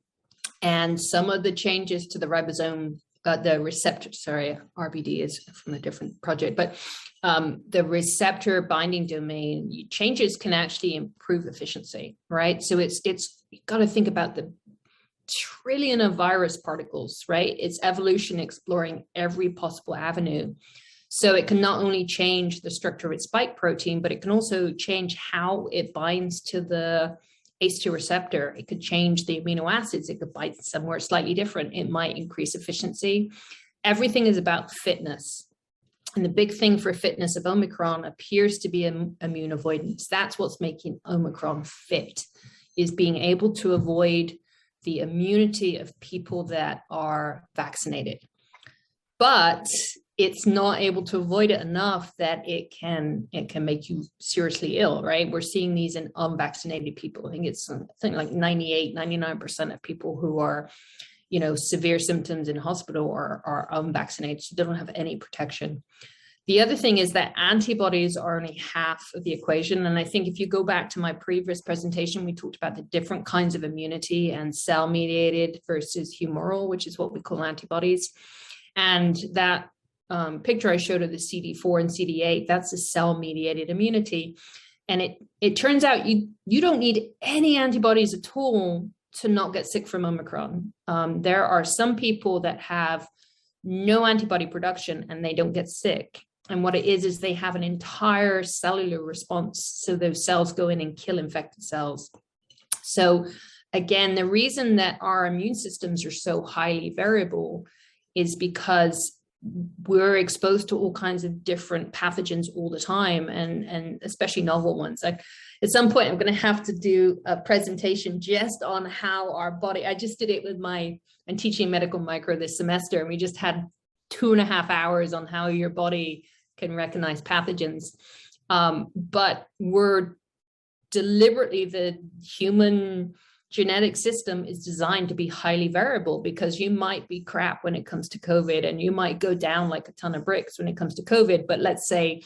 and some of the changes to the ribosome, the receptor, sorry, RBD is from a different project, but the receptor binding domain changes can actually improve efficiency, right? So it's you've got to think about the trillion of virus particles, right? It's evolution exploring every possible avenue. So it can not only change the structure of its spike protein, but it can also change how it binds to the ACE2 receptor. It could change the amino acids. It could bind somewhere slightly different. It might increase efficiency. Everything is about fitness. And the big thing for fitness of Omicron appears to be immune avoidance. That's what's making Omicron fit, is being able to avoid the immunity of people that are vaccinated. But it's not able to avoid it enough that it can make you seriously ill, right? We're seeing these in unvaccinated people. I think it's something like 99% of people who are, you know, severe symptoms in hospital are unvaccinated, so they don't have any protection. The other thing is that antibodies are only half of the equation. And I think if you go back to my previous presentation, we talked about the different kinds of immunity and cell-mediated versus humoral, which is what we call antibodies. And that picture I showed of the CD4 and CD8, that's a cell-mediated immunity. And it turns out you don't need any antibodies at all to not get sick from Omicron. There are some people that have no antibody production and they don't get sick. And what it is they have an entire cellular response. So those cells go in and kill infected cells. So again, the reason that our immune systems are so highly variable is because we're exposed to all kinds of different pathogens all the time, and especially novel ones. At some point, I'm going to have to do a presentation just on how our body, I just did it with I'm teaching medical micro this semester, and we just had 2.5 hours on how your body can recognize pathogens. But we're deliberately, the human genetic system is designed to be highly variable, because you might be crap when it comes to COVID, and you might go down like a ton of bricks when it comes to COVID. But let's say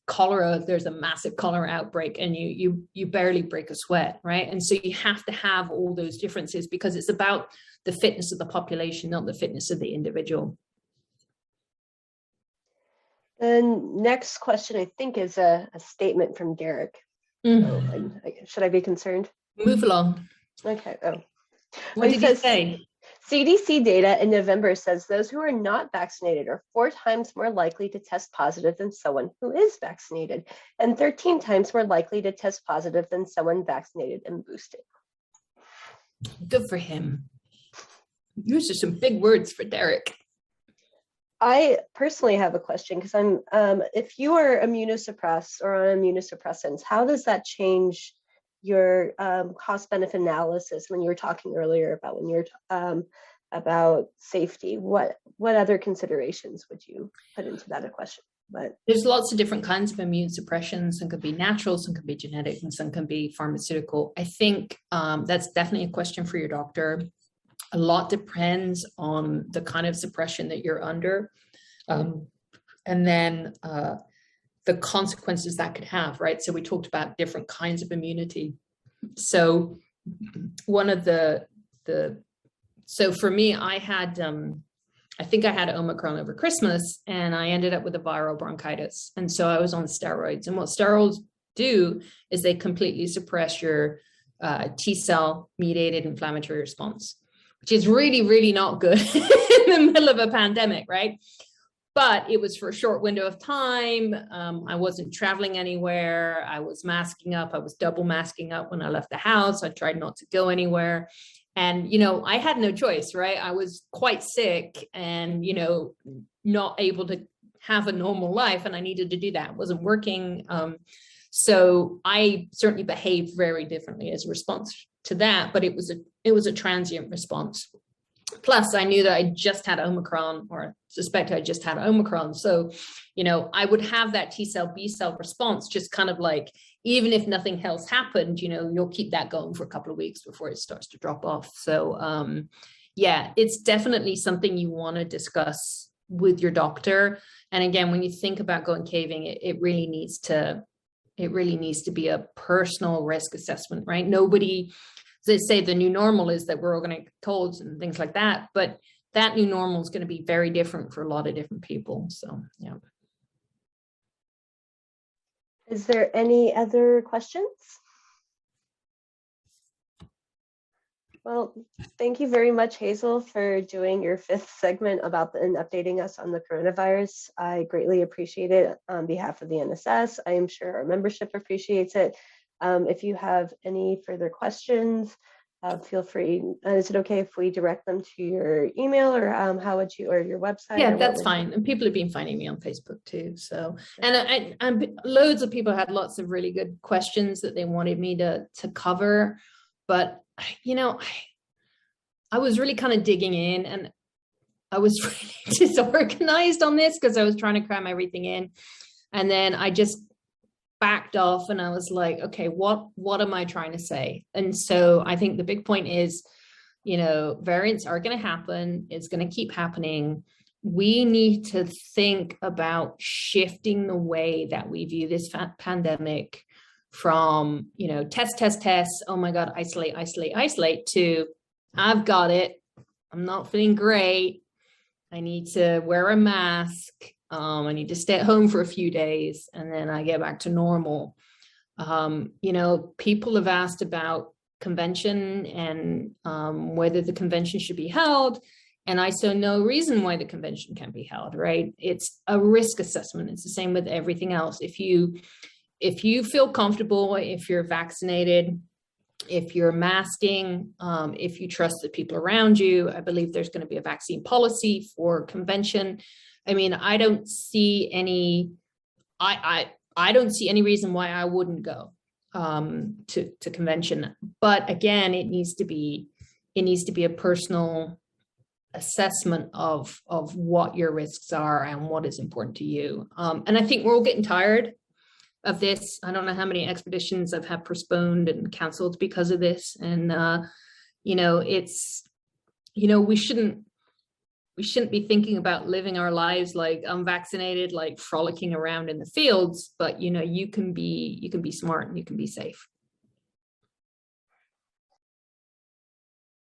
cholera, there's a massive cholera outbreak and you barely break a sweat, right? And so you have to have all those differences, because it's about the fitness of the population, not the fitness of the individual. The next question, I think, is a statement from Derek. So, should I be concerned? Move along. Okay. Oh. What did he say? CDC data in November says those who are not vaccinated are 4 times more likely to test positive than someone who is vaccinated, and 13 times more likely to test positive than someone vaccinated and boosted. Good for him. Those are some big words for Derek. I personally have a question because if you are immunosuppressed or on immunosuppressants, how does that change your cost-benefit analysis when you were talking earlier about when you're about safety? What other considerations would you put into that question? But there's lots of different kinds of immune suppression. Some could be natural, some could be genetic, and some can be pharmaceutical. I think that's definitely a question for your doctor. A lot depends on the kind of suppression that you're under, and then the consequences that could have, right? So we talked about different kinds of immunity. So one of so for me, I think I had Omicron over Christmas, and I ended up with a viral bronchitis. And so I was on steroids. And what steroids do is they completely suppress your T-cell mediated inflammatory response, which is really, really not good in the middle of a pandemic, right? But it was for a short window of time. I wasn't traveling anywhere. I was masking up. I was double masking up when I left the house. I tried not to go anywhere. And, I had no choice, right? I was quite sick and, not able to have a normal life. And I needed to do that. It wasn't working. So I certainly behaved very differently as a response to that. But it was a transient response. Plus, I knew that I just had Omicron, or suspect I just had Omicron. So, I would have that T-cell, B-cell response, just kind of like, even if nothing else happened, you'll keep that going for a couple of weeks before it starts to drop off. So, yeah, it's definitely something you want to discuss with your doctor. And again, when you think about going caving, it really needs to be a personal risk assessment, right? Nobody, they say the new normal is that we're all going to get colds and things like that, but that new normal is going to be very different for a lot of different people. So, yeah. Is there any other questions? Well, thank you very much, Hazel, for doing your 5th segment and updating us on the coronavirus. I greatly appreciate it on behalf of the NSS. I am sure our membership appreciates it. If you have any further questions, feel free. Is it okay if we direct them to your email, or how would you, or your website? Yeah, that's fine. And people have been finding me on Facebook too. So, and loads of people had lots of really good questions that they wanted me to cover. But, I was really kind of digging in, and I was really disorganized on this because I was trying to cram everything in. And then I just backed off and I was like, okay, what am I trying to say? And so I think the big point is, variants are going to happen. It's going to keep happening. We need to think about shifting the way that we view this pandemic from, test, oh my God, isolate, to I've got it. I'm not feeling great. I need to wear a mask. I need to stay at home for a few days, and then I get back to normal. People have asked about convention and whether the convention should be held. And I saw no reason why the convention can't be held, right? It's a risk assessment. It's the same with everything else. If you feel comfortable, if you're vaccinated, if you're masking, if you trust the people around you, I believe there's going to be a vaccine policy for convention. I mean, I don't see any reason why I wouldn't go to convention. But again, it needs to be a personal assessment of what your risks are and what is important to you. And I think we're all getting tired of this. I don't know how many expeditions I've had postponed and canceled because of this. And we shouldn't be thinking about living our lives like unvaccinated, like frolicking around in the fields, but you can be smart and you can be safe.